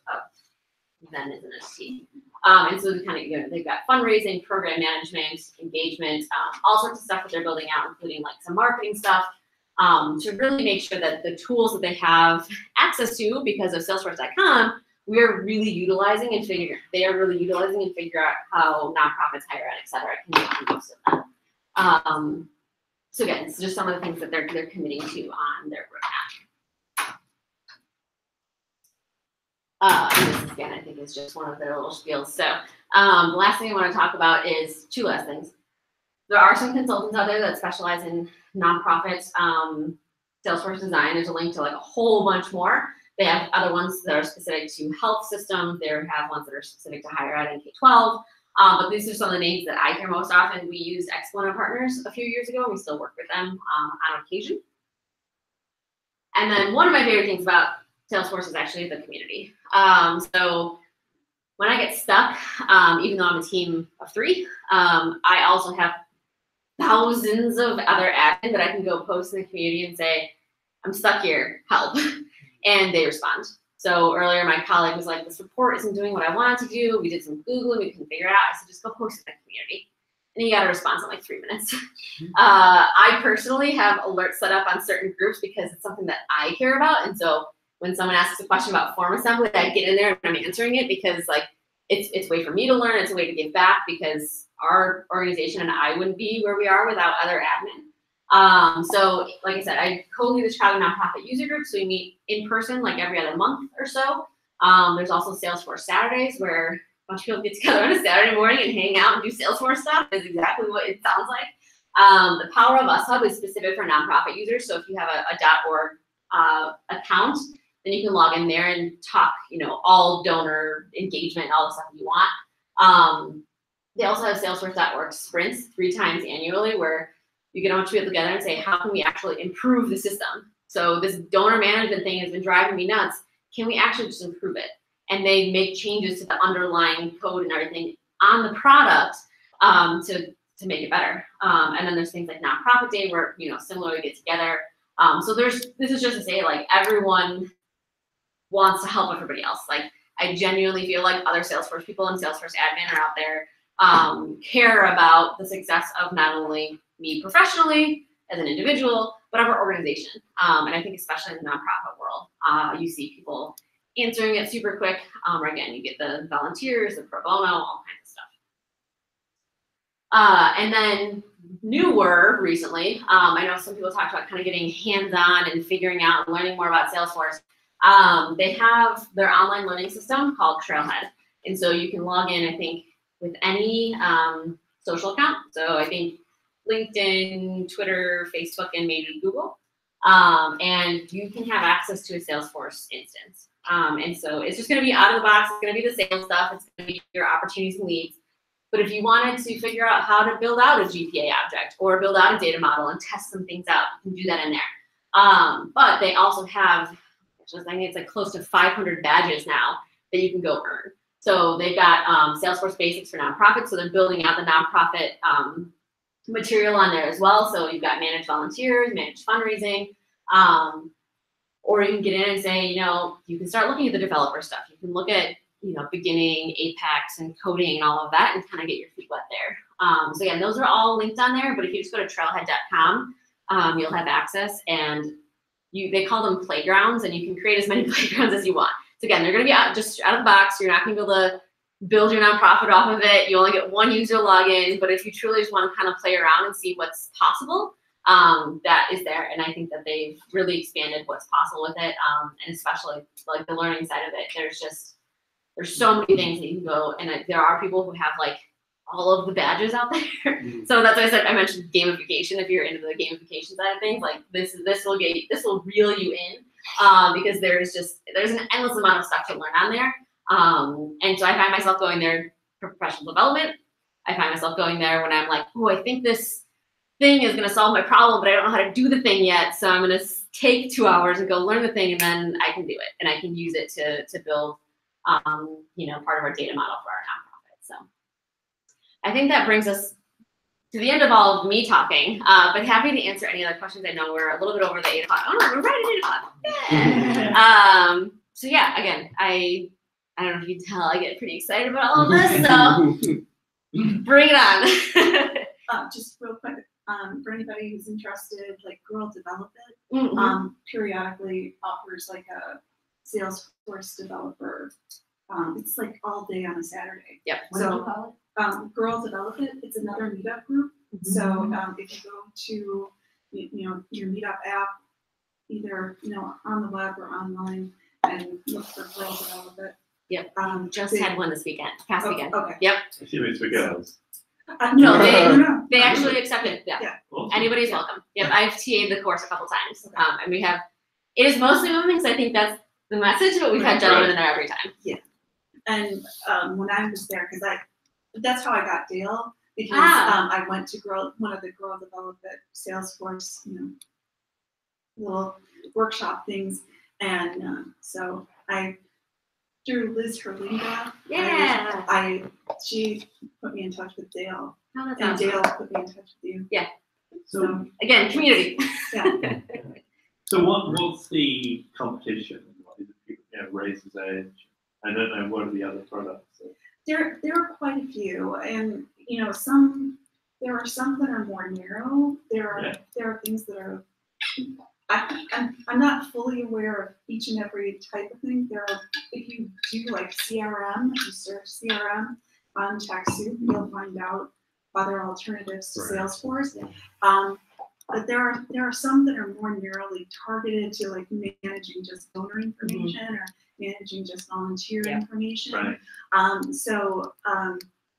them as an entity. And so they kind of, they've got fundraising, program management, engagement, all sorts of stuff that they're building out, including like some marketing stuff, to really make sure that the tools that they have access to because of Salesforce.com, they are really utilizing and figure out how nonprofits, higher ed, et cetera, can make the most of them. So again, it's just some of the things that they're committing to on their roadmap. And this again, I think is just one of their little spiels. So the last thing I want to talk about is two last things. There are some consultants out there that specialize in nonprofits, Salesforce design. There's a link to like a whole bunch more. They have other ones that are specific to health systems. They have ones that are specific to higher ed and K-12. But these are some of the names that I hear most often. We used Exponent Partners a few years ago, and we still work with them on occasion. And then one of my favorite things about Salesforce is actually the community. So when I get stuck, even though I'm a team of 3, I also have thousands of other admins that I can go post in the community and say, I'm stuck here, help. And they respond. So earlier, my colleague was like, this report isn't doing what I wanted to do. We did some Googling, we couldn't figure it out. I said, just go post it in the community. And he got a response in like 3 minutes. I personally have alerts set up on certain groups because it's something that I care about. And so when someone asks a question about form assembly, I get in there and I'm answering it because like it's a way for me to learn. It's a way to give back because our organization and I wouldn't be where we are without other admin. So like I said, I co-lead the Chicago Nonprofit User Group. So we meet in person like every other month or so. There's also Salesforce Saturdays where a bunch of people get together on a Saturday morning and hang out and do Salesforce stuff. Is exactly what it sounds like. The Power of Us Hub is specific for nonprofit users. So if you have a .org account, then you can log in there and talk, all donor engagement, all the stuff you want. They also have Salesforce.org sprints 3 times annually where you get a bunch of people together and say, how can we actually improve the system? So this donor management thing has been driving me nuts. Can we actually just improve it? And they make changes to the underlying code and everything on the product to make it better. And then there's things like Nonprofit Day where, similarly get together. So this is just to say, like, everyone wants to help everybody else. Like, I genuinely feel like other Salesforce people and Salesforce admin are out there care about the success of not only me professionally as an individual, but of our organization. And I think especially in the nonprofit world, you see people answering it super quick. Or again, you get the volunteers, the pro bono, all kinds of stuff. And then newer recently, I know some people talked about kind of getting hands-on and figuring out and learning more about Salesforce. They have their online learning system called Trailhead. And so you can log in, I think, with any social account. So I think LinkedIn, Twitter, Facebook, and maybe Google. And you can have access to a Salesforce instance. And so it's just going to be out of the box. It's going to be the sales stuff. It's going to be your opportunities and leads. But if you wanted to figure out how to build out a GPA object or build out a data model and test some things out, you can do that in there. But they also have, I think it's like close to 500 badges now that you can go earn. So they've got Salesforce Basics for nonprofits. So they're building out the nonprofit material on there as well. So you've got managed volunteers, managed fundraising, or you can get in and say, you can start looking at the developer stuff. You can look at, beginning, Apex, and coding and all of that and kind of get your feet wet there. So again, those are all linked on there, but if you just go to trailhead.com, you'll have access, and they call them playgrounds, and you can create as many playgrounds as you want. So again, they're going to be just out of the box. You're not going to be able to build your nonprofit off of it. You only get one user login, but if you truly just want to kind of play around and see what's possible, that is there. And I think that they've really expanded what's possible with it. And especially like the learning side of it, there's so many things that you can go, and there are people who have like all of the badges out there. So that's why I mentioned gamification. If you're into the gamification side of things, like this will reel you in, because there's an endless amount of stuff to learn on there. And so I find myself going there for professional development. I find myself going there when I'm like, oh, I think this thing is going to solve my problem, but I don't know how to do the thing yet. So I'm going to take 2 hours and go learn the thing, and then I can do it, and I can use it to build, part of our data model for our nonprofit. So I think that brings us to the end of all of me talking, but happy to answer any other questions. I know we're a little bit over the 8 o'clock. Oh no, we're right at 8 o'clock. Yeah. So yeah, again, I don't know if you can tell, I get pretty excited about all of this, so bring it on. Just real quick, for anybody who's interested, like Girl Development, periodically offers like a Salesforce developer. It's like all day on a Saturday. Yep. So Girl Development, it's another Meetup group. So if you go to your Meetup app, either on the web or online, and look for Girl Development. Yep. Just had one this weekend, past weekend. Okay. Yep. She means for girls. No, they actually accepted. Yeah. Awesome. Anybody's welcome. Yep. I've TA'd the course a couple times, and it is mostly women because I think that's the message, but we've had gentlemen in there every time. Yeah. And when I was there, that's how I got Dale, because I went to one of the Girl Development Salesforce, little workshop things, and so I through Liz Herlinga. Yeah. She put me in touch with Dale, Oh, that's and awesome. Dale put me in touch with you. Yeah. So Again, community. yeah. So what's the competition? What is it? Razor's Edge. I don't know. What are the other products? There are quite a few, and there are some that are more narrow. There are things that are. I'm not fully aware of each and every type of thing. If you do like CRM, if you search CRM on TechSoup, you'll find out other alternatives to Salesforce. But there are some that are more narrowly targeted to like managing just donor information or managing just volunteer Yeah. information. Right.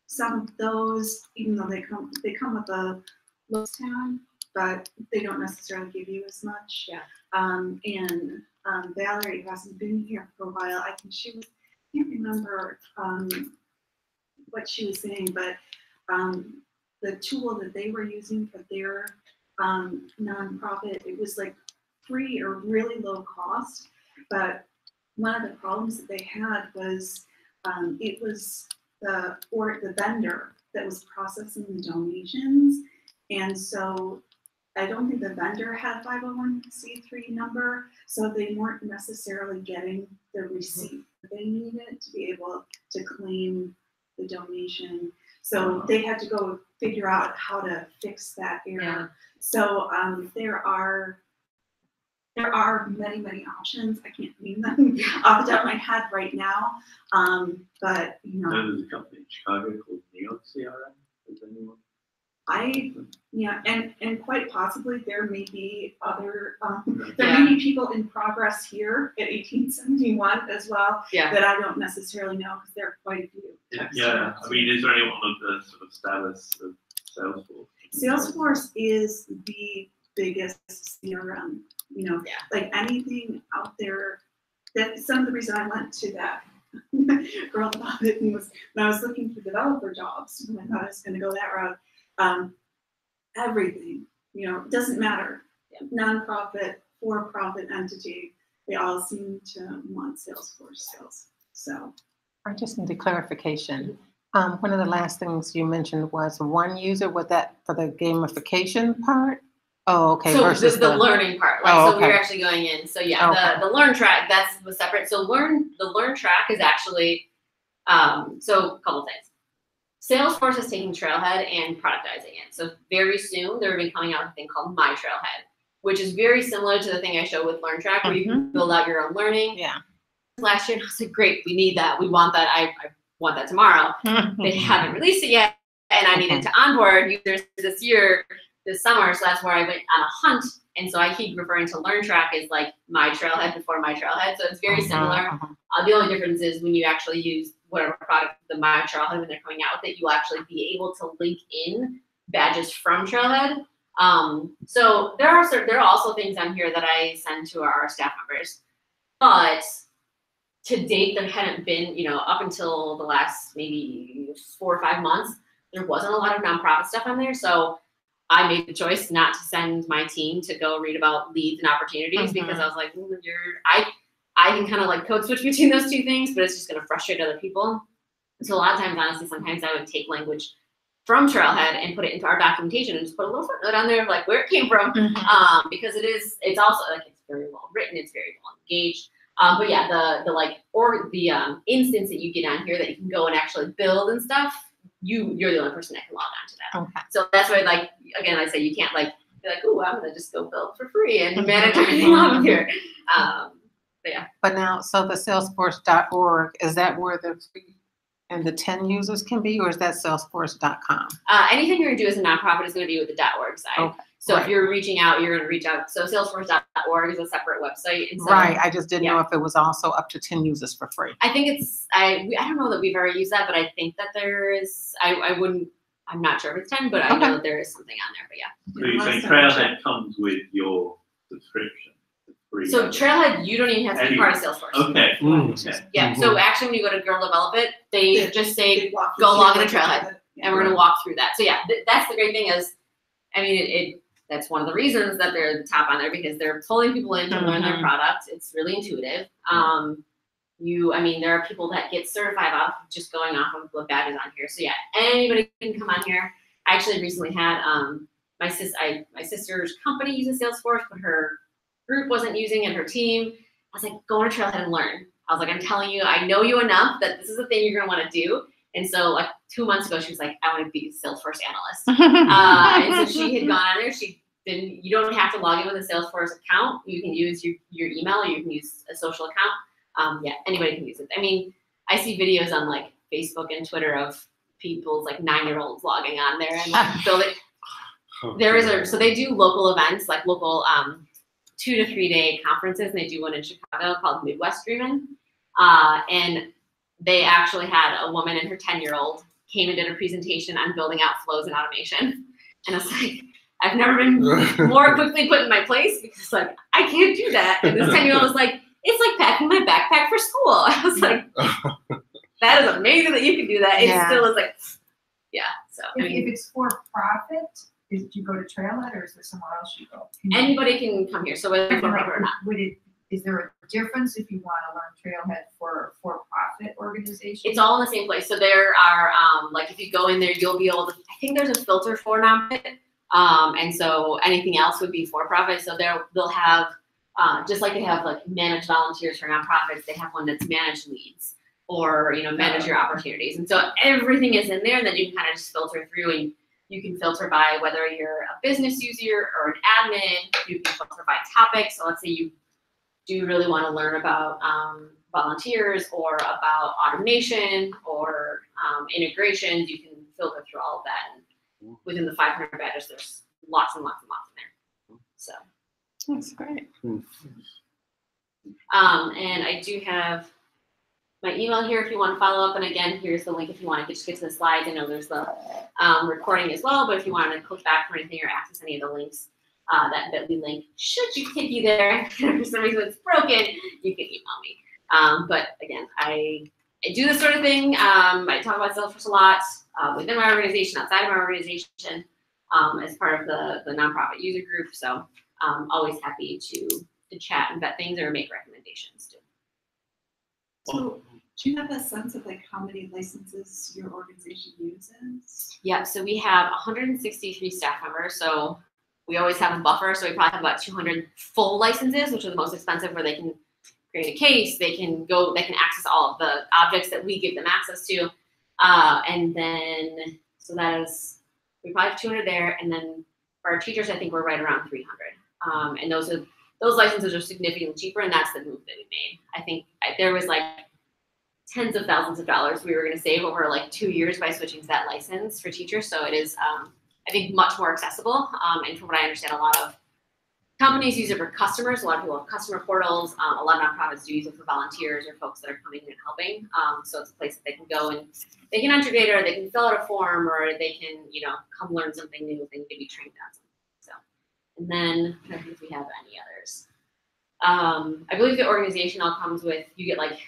Some of those, even though they come with a low town, but they don't necessarily give you as much. Yeah. Valerie, who hasn't been here for a while, I think I can't remember what she was saying, but the tool that they were using for their nonprofit, it was like free or really low cost. But one of the problems that they had was it was the vendor that was processing the donations, and so I don't think the vendor had a 501c3 number, so they weren't necessarily getting the receipt that they needed to be able to claim the donation. So they had to go figure out how to fix that error. Yeah. So there are many options. I can't name them off the top of my head right now, but you know. There's a company in Chicago called Neo CRM. Is anyone? And quite possibly there may be other, there may be people in progress here at 1871 as well that I don't necessarily know because there are quite a few. Yeah, I mean, is there anyone of the sort of status of Salesforce? Salesforce is the biggest CRM, like anything out there. That's some of the reason I went to that Girl About It was when I was looking for developer jobs, and I thought I was going to go that route. Everything, doesn't matter. Nonprofit, for-profit entity, they all seem to want Salesforce sales. So I just need a clarification. One of the last things you mentioned was one user. Was that for the gamification part? Oh, okay. So versus the learning part, so we were actually going in. So the learn track was separate. So the learn track is actually so a couple things. Salesforce is taking Trailhead and productizing it. So very soon they're going to be coming out with a thing called My Trailhead, which is very similar to the thing I showed with Learn Track, where you can build out your own learning. Yeah. Last year, and I was like, great, we need that. We want that. I want that tomorrow. They haven't released it yet, and I needed to onboard users this summer. So that's where I went on a hunt. And so I keep referring to Learn Track as like My Trailhead before My Trailhead. So it's very similar. The only difference is when you actually use whatever product, the My Trailhead, when they're coming out with it, you'll actually be able to link in badges from Trailhead. So there are also things on here that I send to our staff members, but to date, there hadn't been, up until the last maybe 4 or 5 months, there wasn't a lot of nonprofit stuff on there. So I made the choice not to send my team to go read about leads and opportunities because I was like, I can kind of like code switch between those two things, but it's just going to frustrate other people. So a lot of times, honestly, sometimes I would take language from Trailhead and put it into our documentation and just put a little footnote on there of like where it came from, because it's also like it's very well written, it's very well engaged. But yeah, the instance that you get on here that you can go and actually build and stuff, you're the only person that can log on to that. Okay. So that's why, like, again, I say you can't like be like, oh, I'm gonna just go build for free and manage everything on here. But yeah. But now, so the Salesforce.org, is that where the free and the 10 users can be, or is that Salesforce.com? Anything you're gonna do as a nonprofit is gonna be with the .org side. Okay. So if you're reaching out, you're gonna reach out. So Salesforce.org is a separate website. And so, right. I just didn't know if it was also up to 10 users for free. I think I don't know that we've ever used that, but I think that there is. I'm not sure if it's 10, but I know that there is something on there. But yeah. So you're saying Trailhead comes with your subscription? So Trailhead, you don't even have to be part of Salesforce. Okay. Okay. Yeah. So actually, when you go to Girl Develop It, they just say go log into Trailhead, and we're gonna walk through that. So yeah, that's the great thing is, I mean, that's one of the reasons that they're the top on there, because they're pulling people in to learn their product. It's really intuitive. There are people that get certified off just going off of the badges on here. So yeah, anybody can come on here. I actually recently had my sister's company uses Salesforce, but her group wasn't using it, her team. I was like, go on a Trailhead and learn. I was like, I'm telling you, I know you enough that this is the thing you're gonna want to do. And so like 2 months ago, she was like, I want to be a Salesforce analyst. And so she had gone on there. You don't have to log in with a Salesforce account. You can use your email, or you can use a social account. Yeah, anybody can use it. I mean, I see videos on like Facebook and Twitter of people's like 9-year-olds logging on there and like building. So they do local events, like local 2 to 3 day conferences, and they do one in Chicago called Midwest Dreamin'. And they actually had a woman and her 10-year-old came and did a presentation on building out flows and automation. And I was like, I've never been more quickly put in my place because like, I can't do that. And this 10-year-old was like, it's like packing my backpack for school. I was like, that is amazing that you can do that. It still is like, yeah. So I mean, If it's for profit, do you go to Trailhead or is there somewhere else you go? anybody can come here. So whether it's for profit or not. Is there a difference if you want to learn Trailhead for profit organization? It's all in the same place. So there are, like if you go in there, you'll be able to, I think there's a filter for nonprofit. And so anything else would be for profit. So they'll have, just like they have like managed volunteers for nonprofits, they have one that's managed leads or, you know, manage your opportunities. And so everything is in there and then you can kind of just filter through and you can filter by whether you're a business user or an admin, you can filter by topic. So let's say you do really want to learn about volunteers or about automation or integrations, you can filter through all of that. And within the 500 badges, there's lots and lots and lots in there. So That's great. and I do have my email here if you want to follow up. And again, here's the link if you want to just get to the slides. I know there's the recording as well, but if you want to click back for anything or access any of the links, that bit.ly link should take you there. For some reason it's broken, you can email me. But again, I do this sort of thing. I talk about Salesforce a lot within my organization, outside of my organization, as part of the nonprofit user group. So always happy to chat and vet things or make recommendations too. So do you have a sense of like how many licenses your organization uses? Yeah, so we have 163 staff members. So we always have a buffer. So we probably have about 200 full licenses, which are the most expensive, where they can create a case, they can access all of the objects that we give them access to. And then, so that is, we probably have 200 there. And then for our teachers, I think we're right around 300. And those licenses are significantly cheaper, and that's the move that we made. I think there was like tens of thousands of dollars we were going to save over like 2 years by switching to that license for teachers. So it is, I think, much more accessible. And from what I understand, a lot of companies use it for customers. A lot of people have customer portals. A lot of nonprofits do use it for volunteers or folks that are coming in and helping. So it's a place that they can go and they can enter data, or they can fill out a form, or they can, you know, come learn something new if they need to be trained on something. So, and then I don't think if we have any others. I believe the organization all comes with, you get like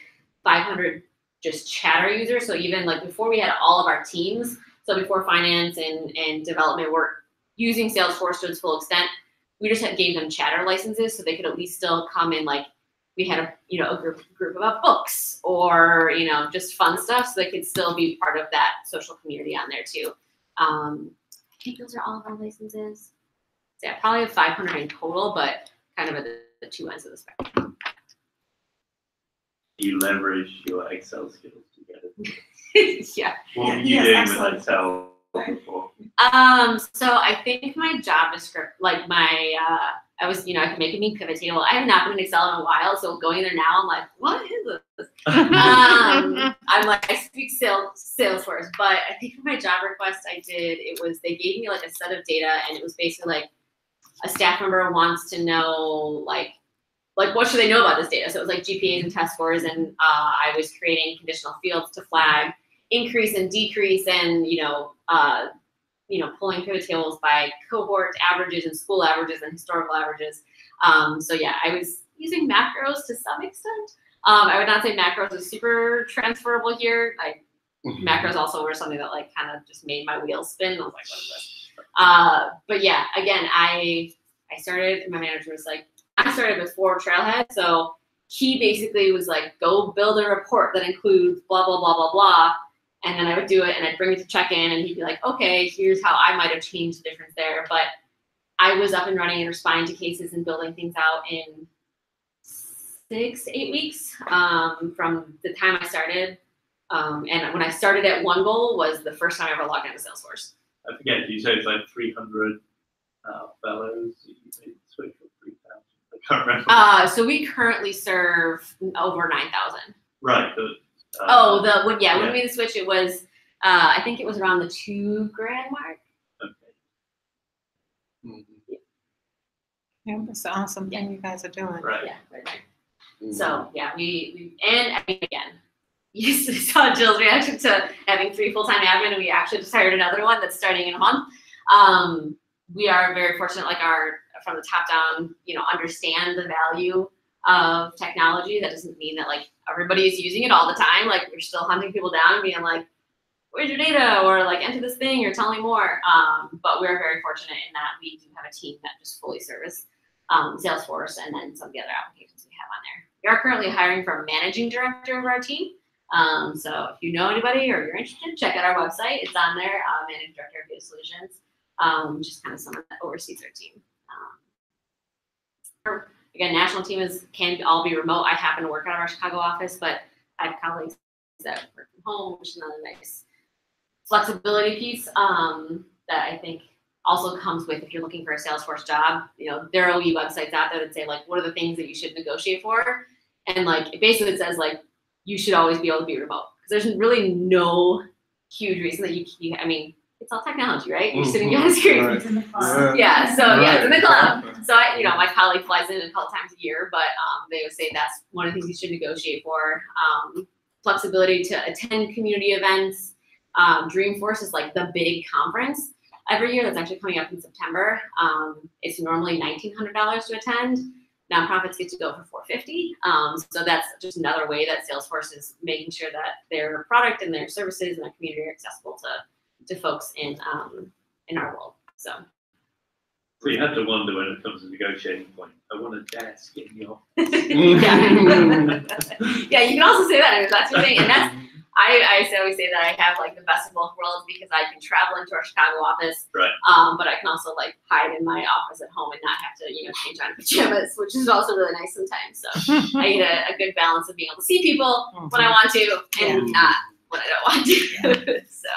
500 just chatter users. So even like before we had all of our teams, so before finance and development were using Salesforce to its full extent, we just gave them chatter licenses so they could at least still come in, like we had a group about books or, you know, just fun stuff, so they could still be part of that social community on there too. I think those are all of our licenses. So yeah, probably have 500 in total, but kind of at the two ends of the spectrum. You leverage your Excel skills together. Yeah. What were you doing with Excel before? So I think my job description, like my, I could make a neat pivot table. I have not been in Excel in a while, so going there now, I'm like, what is this? I'm like, I speak Salesforce, but I think for my job request they gave me like a set of data, and it was basically like a staff member wants to know like what should they know about this data? So it was like GPAs and test scores, and I was creating conditional fields to flag increase and decrease, and pulling pivot tables by cohort averages and school averages and historical averages. So yeah, I was using macros to some extent. I would not say macros is super transferable here. Macros also were something that like kind of just made my wheels spin. I was like, what is this? But yeah, again, I started, and my manager was like, I started before Trailhead, so he basically was like, go build a report that includes blah, blah, blah, blah, blah. And then I would do it, and I'd bring it to check-in, and he'd be like, okay, here's how I might have changed the difference there. But I was up and running and responding to cases and building things out in 6 to 8 weeks from the time I started. And when I started at One Goal was the first time I ever logged into Salesforce. I forget, you said it's like 300 fellows. You switch from 3,000. I can't remember. So we currently serve over 9,000. Right. When we made the switch, it was, I think it was around the $2,000 mark. Okay. Yeah, that's an awesome thing you guys are doing. Right. Yeah, right. So yeah, and I mean, again, you saw Jill's reaction to having 3 full-time admin, and we actually just hired another one that's starting in a month. We are very fortunate, like from the top down, understand the value of technology. That doesn't mean that like everybody is using it all the time. Like we're still hunting people down and being like, where's your data? Or like enter this thing or tell me more. But we're very fortunate in that we do have a team that just fully service Salesforce and then some of the other applications we have on there. We are currently hiring for a managing director of our team. So if you know anybody or you're interested, check out our website. It's on there, managing director of data solutions, just kind of someone that oversees our team. Again, national team can all be remote. I happen to work out of our Chicago office, but I have colleagues that work from home, which is another nice flexibility piece that I think also comes with if you're looking for a Salesforce job. There will be websites out there that say like, what are the things that you should negotiate for? And like, it basically says like, you should always be able to be remote because there's really no huge reason that you I mean, it's all technology, right? You're sitting behind a screen. Right. It's in the cloud. Yeah, so yeah, it's in the cloud. So my colleague flies in a couple times a year, but they would say that's one of the things you should negotiate for. Flexibility to attend community events. Dreamforce is like the big conference every year that's actually coming up in September. It's normally $1,900 to attend. Nonprofits get to go for $450. So that's just another way that Salesforce is making sure that their product and their services and their community are accessible to folks in our world. So you have to wonder when it comes to negotiating point. I want a desk in the office. Yeah, you can also say that if that's your thing, and that's. I always say that I have like the best of both worlds because I can travel into our Chicago office, right? But I can also like hide in my office at home and not have to, change out of pajamas, which is also really nice sometimes. So I get a good balance of being able to see people when I want to and not when I don't want to. So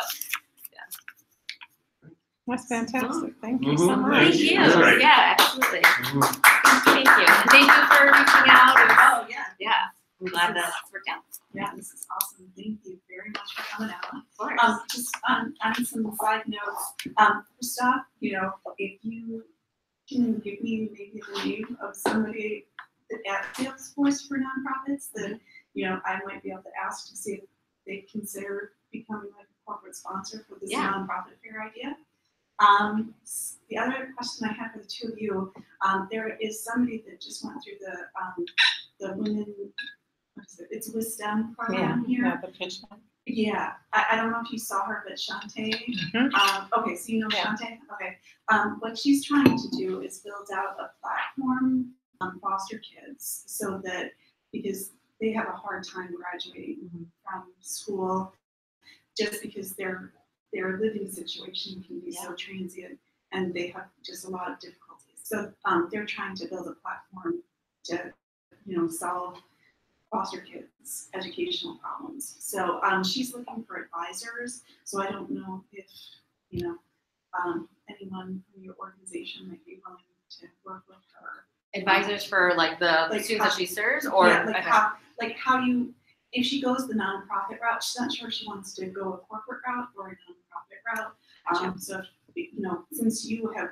yeah, That's fantastic. Thank you so much. thank you. That's great. Yeah, absolutely. Thank you. And thank you for reaching out. Oh, yeah. Yeah, I'm glad that it's worked out. Yeah, this is awesome. Thank you very much for coming out. Of course. Just on some side notes, first off, if you can give me maybe the name of somebody at Salesforce for nonprofits that, I might be able to ask to see if they consider becoming like a corporate sponsor for this nonprofit fair idea. The other question I have for the two of you, there is somebody that just went through the women. It's Wisdom program here. Yeah, the pitch. Yeah, I don't know if you saw her, but Shantae. Okay, so you know Shantae. Okay, what she's trying to do is build out a platform on foster kids, so that because they have a hard time graduating from school, just because their living situation can be so transient, and they have just a lot of difficulties. So they're trying to build a platform to, solve foster kids' educational problems. So she's looking for advisors. So I don't know if, anyone from your organization might be willing to work with her. Advisors for like the students that she serves, or how you, if she goes the nonprofit route, she's not sure if she wants to go a corporate route or a nonprofit route. So since you have,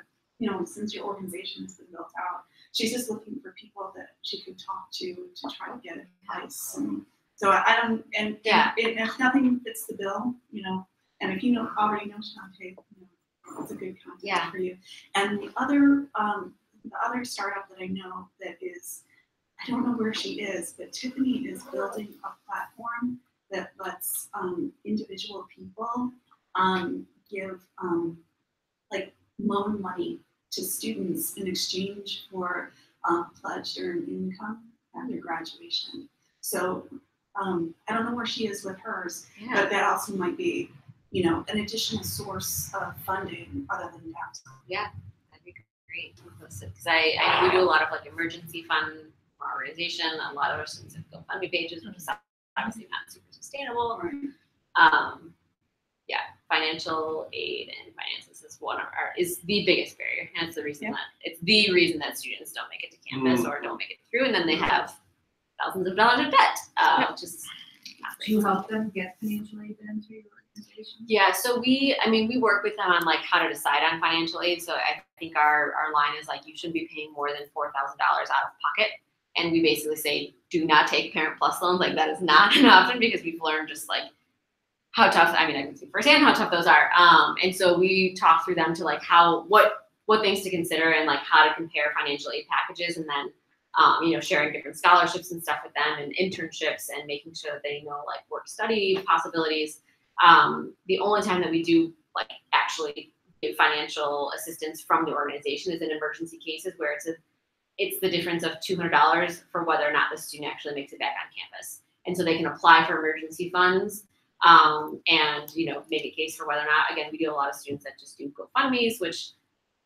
since your organization has been built out, she's just looking for people that she could talk to try to get advice. And so I don't, if nothing fits the bill, and if you already know Shantae, it's a good contact for you. And the other startup that I know that is, I don't know where she is, but Tiffany is building a platform that lets individual people give loan money to students in exchange for pledged earned income at their graduation. So I don't know where she is with hers, but that also might be, an additional source of funding other than that. Yeah, that'd be great. Because we do a lot of like emergency fund for our organization. A lot of our students have GoFundMe pages, which is obviously not super sustainable. Right. Financial aid and finances is the biggest barrier, and it's the reason that students don't make it to campus or don't make it through, and then they have thousands of dollars of debt, which is not great. Do you help them get financial aid then through your organization? Yeah, so we work with them on like how to decide on financial aid. So I think our line is like you shouldn't be paying more than $4,000 out of pocket And we basically say, do not take Parent Plus loans. Like that is not an option because we've learned just like how tough, I mean, I can see firsthand how tough those are. And so we talk through them to like what things to consider and like how to compare financial aid packages, and then, you know, sharing different scholarships and stuff with them and internships and making sure that they know like work study possibilities. The only time that we do like actually give financial assistance from the organization is in emergency cases where it's the difference of $200 for whether or not the student actually makes it back on campus. And so they can apply for emergency funds and, you know, make a case for whether or not, again, we do a lot of students that just do GoFundMes, which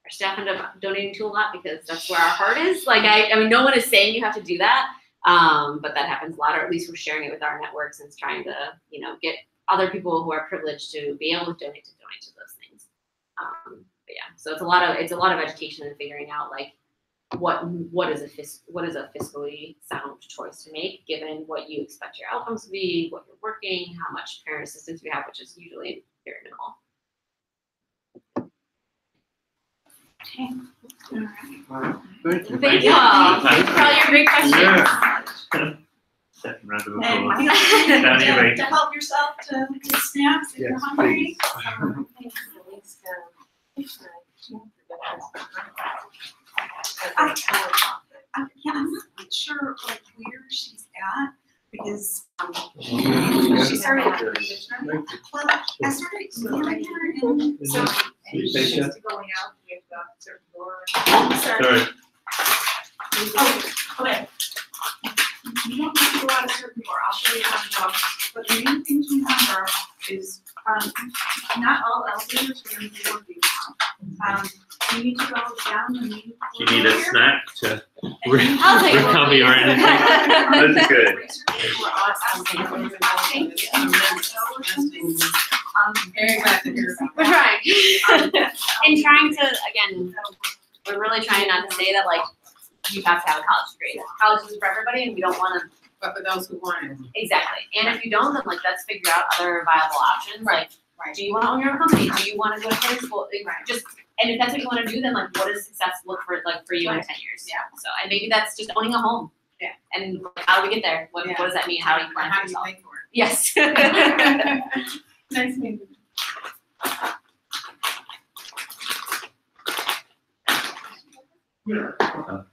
our staff end up donating to a lot because that's where our heart is. Like, I mean, no one is saying you have to do that, but that happens a lot, or at least we're sharing it with our networks and trying to, you know, get other people who are privileged to be able to donate to those things. But yeah, so it's a lot of education and figuring out like what is a fiscally sound choice to make given what you expect your outcomes to be, what you're working, how much parent assistance you have, which is usually very minimal. Okay. All right. Thank you. Thank you all. Thanks for all your great questions. Yeah. Second round of And applause. feel free Down your way. to help yourself to get snacks if you're Yes, hungry. please. Yeah, I'm not sure like where she's at because she started at the commissioner. Well, I started hearing her and so And Please, she's Tasha. going out, we have to go out to certain door. Sorry. Oh, okay. You don't have to go out a certain door, I'll show you how to go, but the main thing to remember is, not all elevators are gonna be working now. You need to go down the main. Do you need a snack to I'll take one, recover your please. energy? That's good. Thank you. Very glad to hear about We're trying. And trying to, again, we're really trying not to say that like you have to have a college degree. College is for everybody, and we don't want to. But for those who want it. Exactly. And if you don't, then like let's figure out other viable options. Like, do you want to own your own company? Do you want to go to trade school? Just, and if that's what you want to do, then like what does success look for you in 10 years? Yeah. So, and maybe that's just owning a home. Yeah. And like, how do we get there? What does that mean? How do you plan for How do you yourself? pay for it? Yes. Nice meeting you.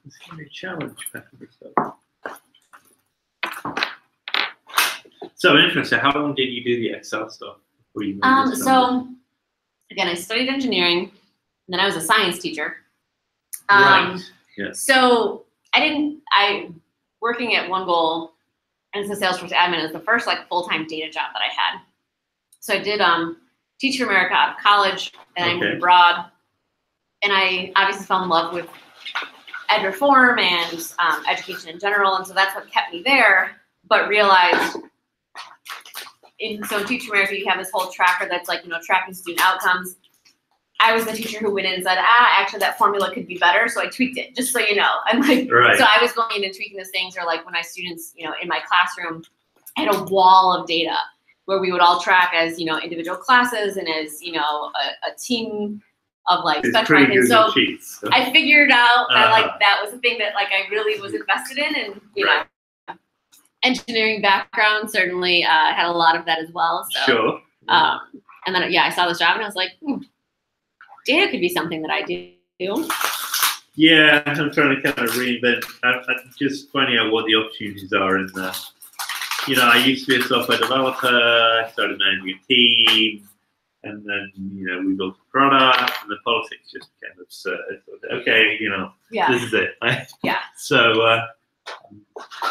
It's gonna be a challenge. So interesting. How long did you do the Excel stuff before you moved this number? So again, I studied engineering, and then I was a science teacher. Right. Yes. So working at One Goal as a Salesforce admin is the first like full-time data job that I had. So I did Teach for America out of college, and I moved abroad, and I obviously fell in love with ed reform and education in general, and so that's what kept me there. But realized, in Teach for America, you have this whole tracker that's like, you know, tracking student outcomes. I was the teacher who went in and said, actually that formula could be better, so I tweaked it, just so you know. And like, so I was going in and tweaking those things, or like when my students, you know, in my classroom, I had a wall of data where we would all track as, you know, individual classes and as, you know, a team of like specialized. And so I figured out that like that was the thing that like I really was invested in, and you know, engineering background certainly had a lot of that as well. So, and then I saw this job and I was like, data could be something that I do. Yeah, I'm trying to kind of reinvent. I'm just finding out what the opportunities are in there. You know, I used to be a software developer. I started managing a team, and then you know we built a product, and the politics just became absurd. Okay, you know, this is it. So,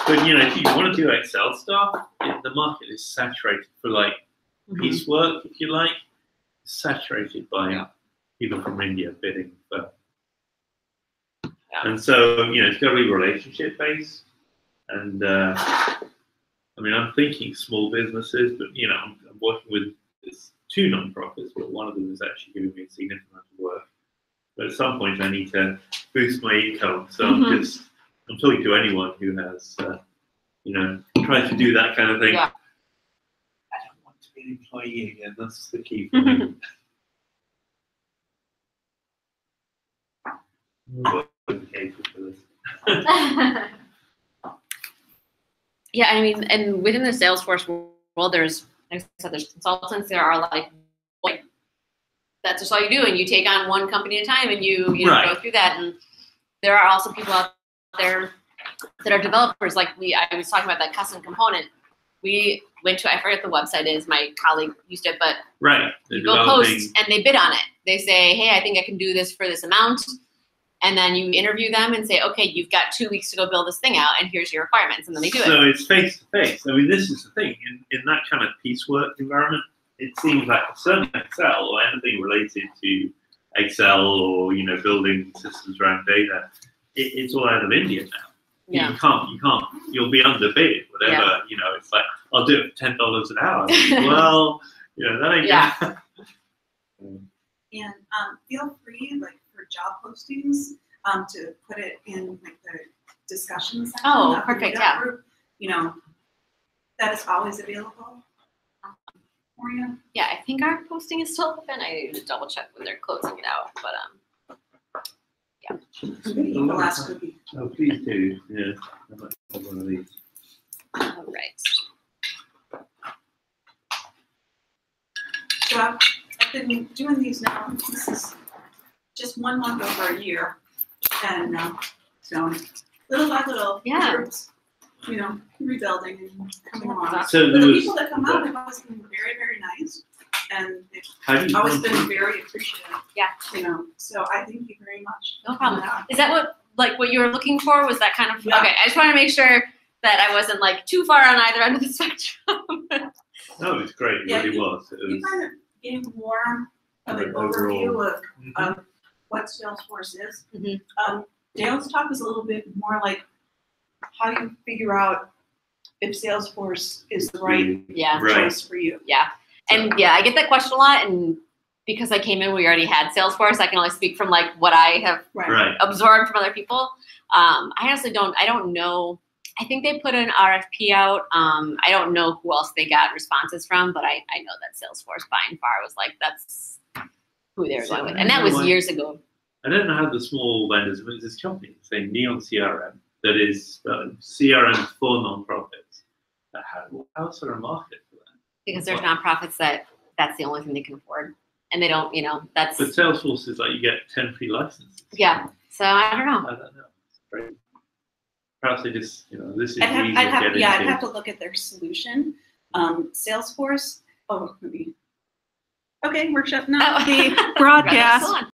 but you know, if you want to do Excel stuff, the market is saturated for like piecework, if you like, saturated by people from India bidding for. And so, you know, it's got to be relationship based, and I mean, I'm thinking small businesses, but you know, I'm working with two non-profits, but one of them is actually giving me a significant amount of work. But at some point, I need to boost my income, so I'm talking to anyone who has, you know, tries to do that kind of thing. I don't want to be an employee again. That's the key for me. Yeah, I mean, and within the Salesforce world, there's, like I said, there's consultants. There are like that's just all you do, and you take on one company at a time, and you know Right. go through that. And there are also people out there that are developers. Like I was talking about that custom component. We went to, I forget the website is. My colleague used it, but Right. you go post and they bid on it. They say, hey, I think I can do this for this amount. And then you interview them and say, okay, you've got 2 weeks to go build this thing out, and here's your requirements, and then they do it. So it's face to face. I mean, this is the thing. In that kind of piecework environment, it seems like certainly Excel or anything related to Excel or building systems around data, it's all out of India now. Yeah. You can't. You'll be underbid, whatever. Yeah. It's like I'll do it for $10 an hour. Well, that ain't. Yeah. And feel free, like for job postings, to put it in like the discussion section. Oh, of the perfect, Meetup yeah. group. That is always available for you. Yeah, I think our posting is still open. I need to double check when they're closing it out. But The last cookie. Oh, please do. Yeah. I might have one of these. all right. So I've been doing these now. This is just 1 month over a year, and so little by little, Yeah. groups, rebuilding and coming along. So But there the was. people that come out have always been very, very nice, and they've How do you always find been very appreciative. Yeah. So I thank you very much. No problem. Yeah. Is that what you were looking for? Was that kind of Yeah. okay? I just want to make sure that I wasn't like too far on either end of the spectrum. No, it's great. It Yeah, really was. It You was kind of gave more of an Overall. overview Mhm. of what Salesforce is. Mhm. Dale's talk was a little bit more like how you figure out if Salesforce is the right Yeah. Right. choice for you. And yeah, I get that question a lot, and because I came in, we already had Salesforce. I can only speak from like what I have Right. absorbed from other people. I honestly I don't know. I think they put an RFP out. I don't know who else they got responses from, but I know that Salesforce by and far was like, that's who they were going with. And that was years ago. I don't know how the small vendors, but this company saying Neon CRM that is CRM for nonprofits. How else are a market for that? Because there's nonprofits that's the only thing they can afford. And they don't, that's, But Salesforce is like you get 10 free licenses. yeah. So I don't know. I don't know. It's great. Perhaps they just, this is I'd easy to get into. I'd have to look at their solution. Salesforce. Okay, we're shutting off the broadcast. Go on.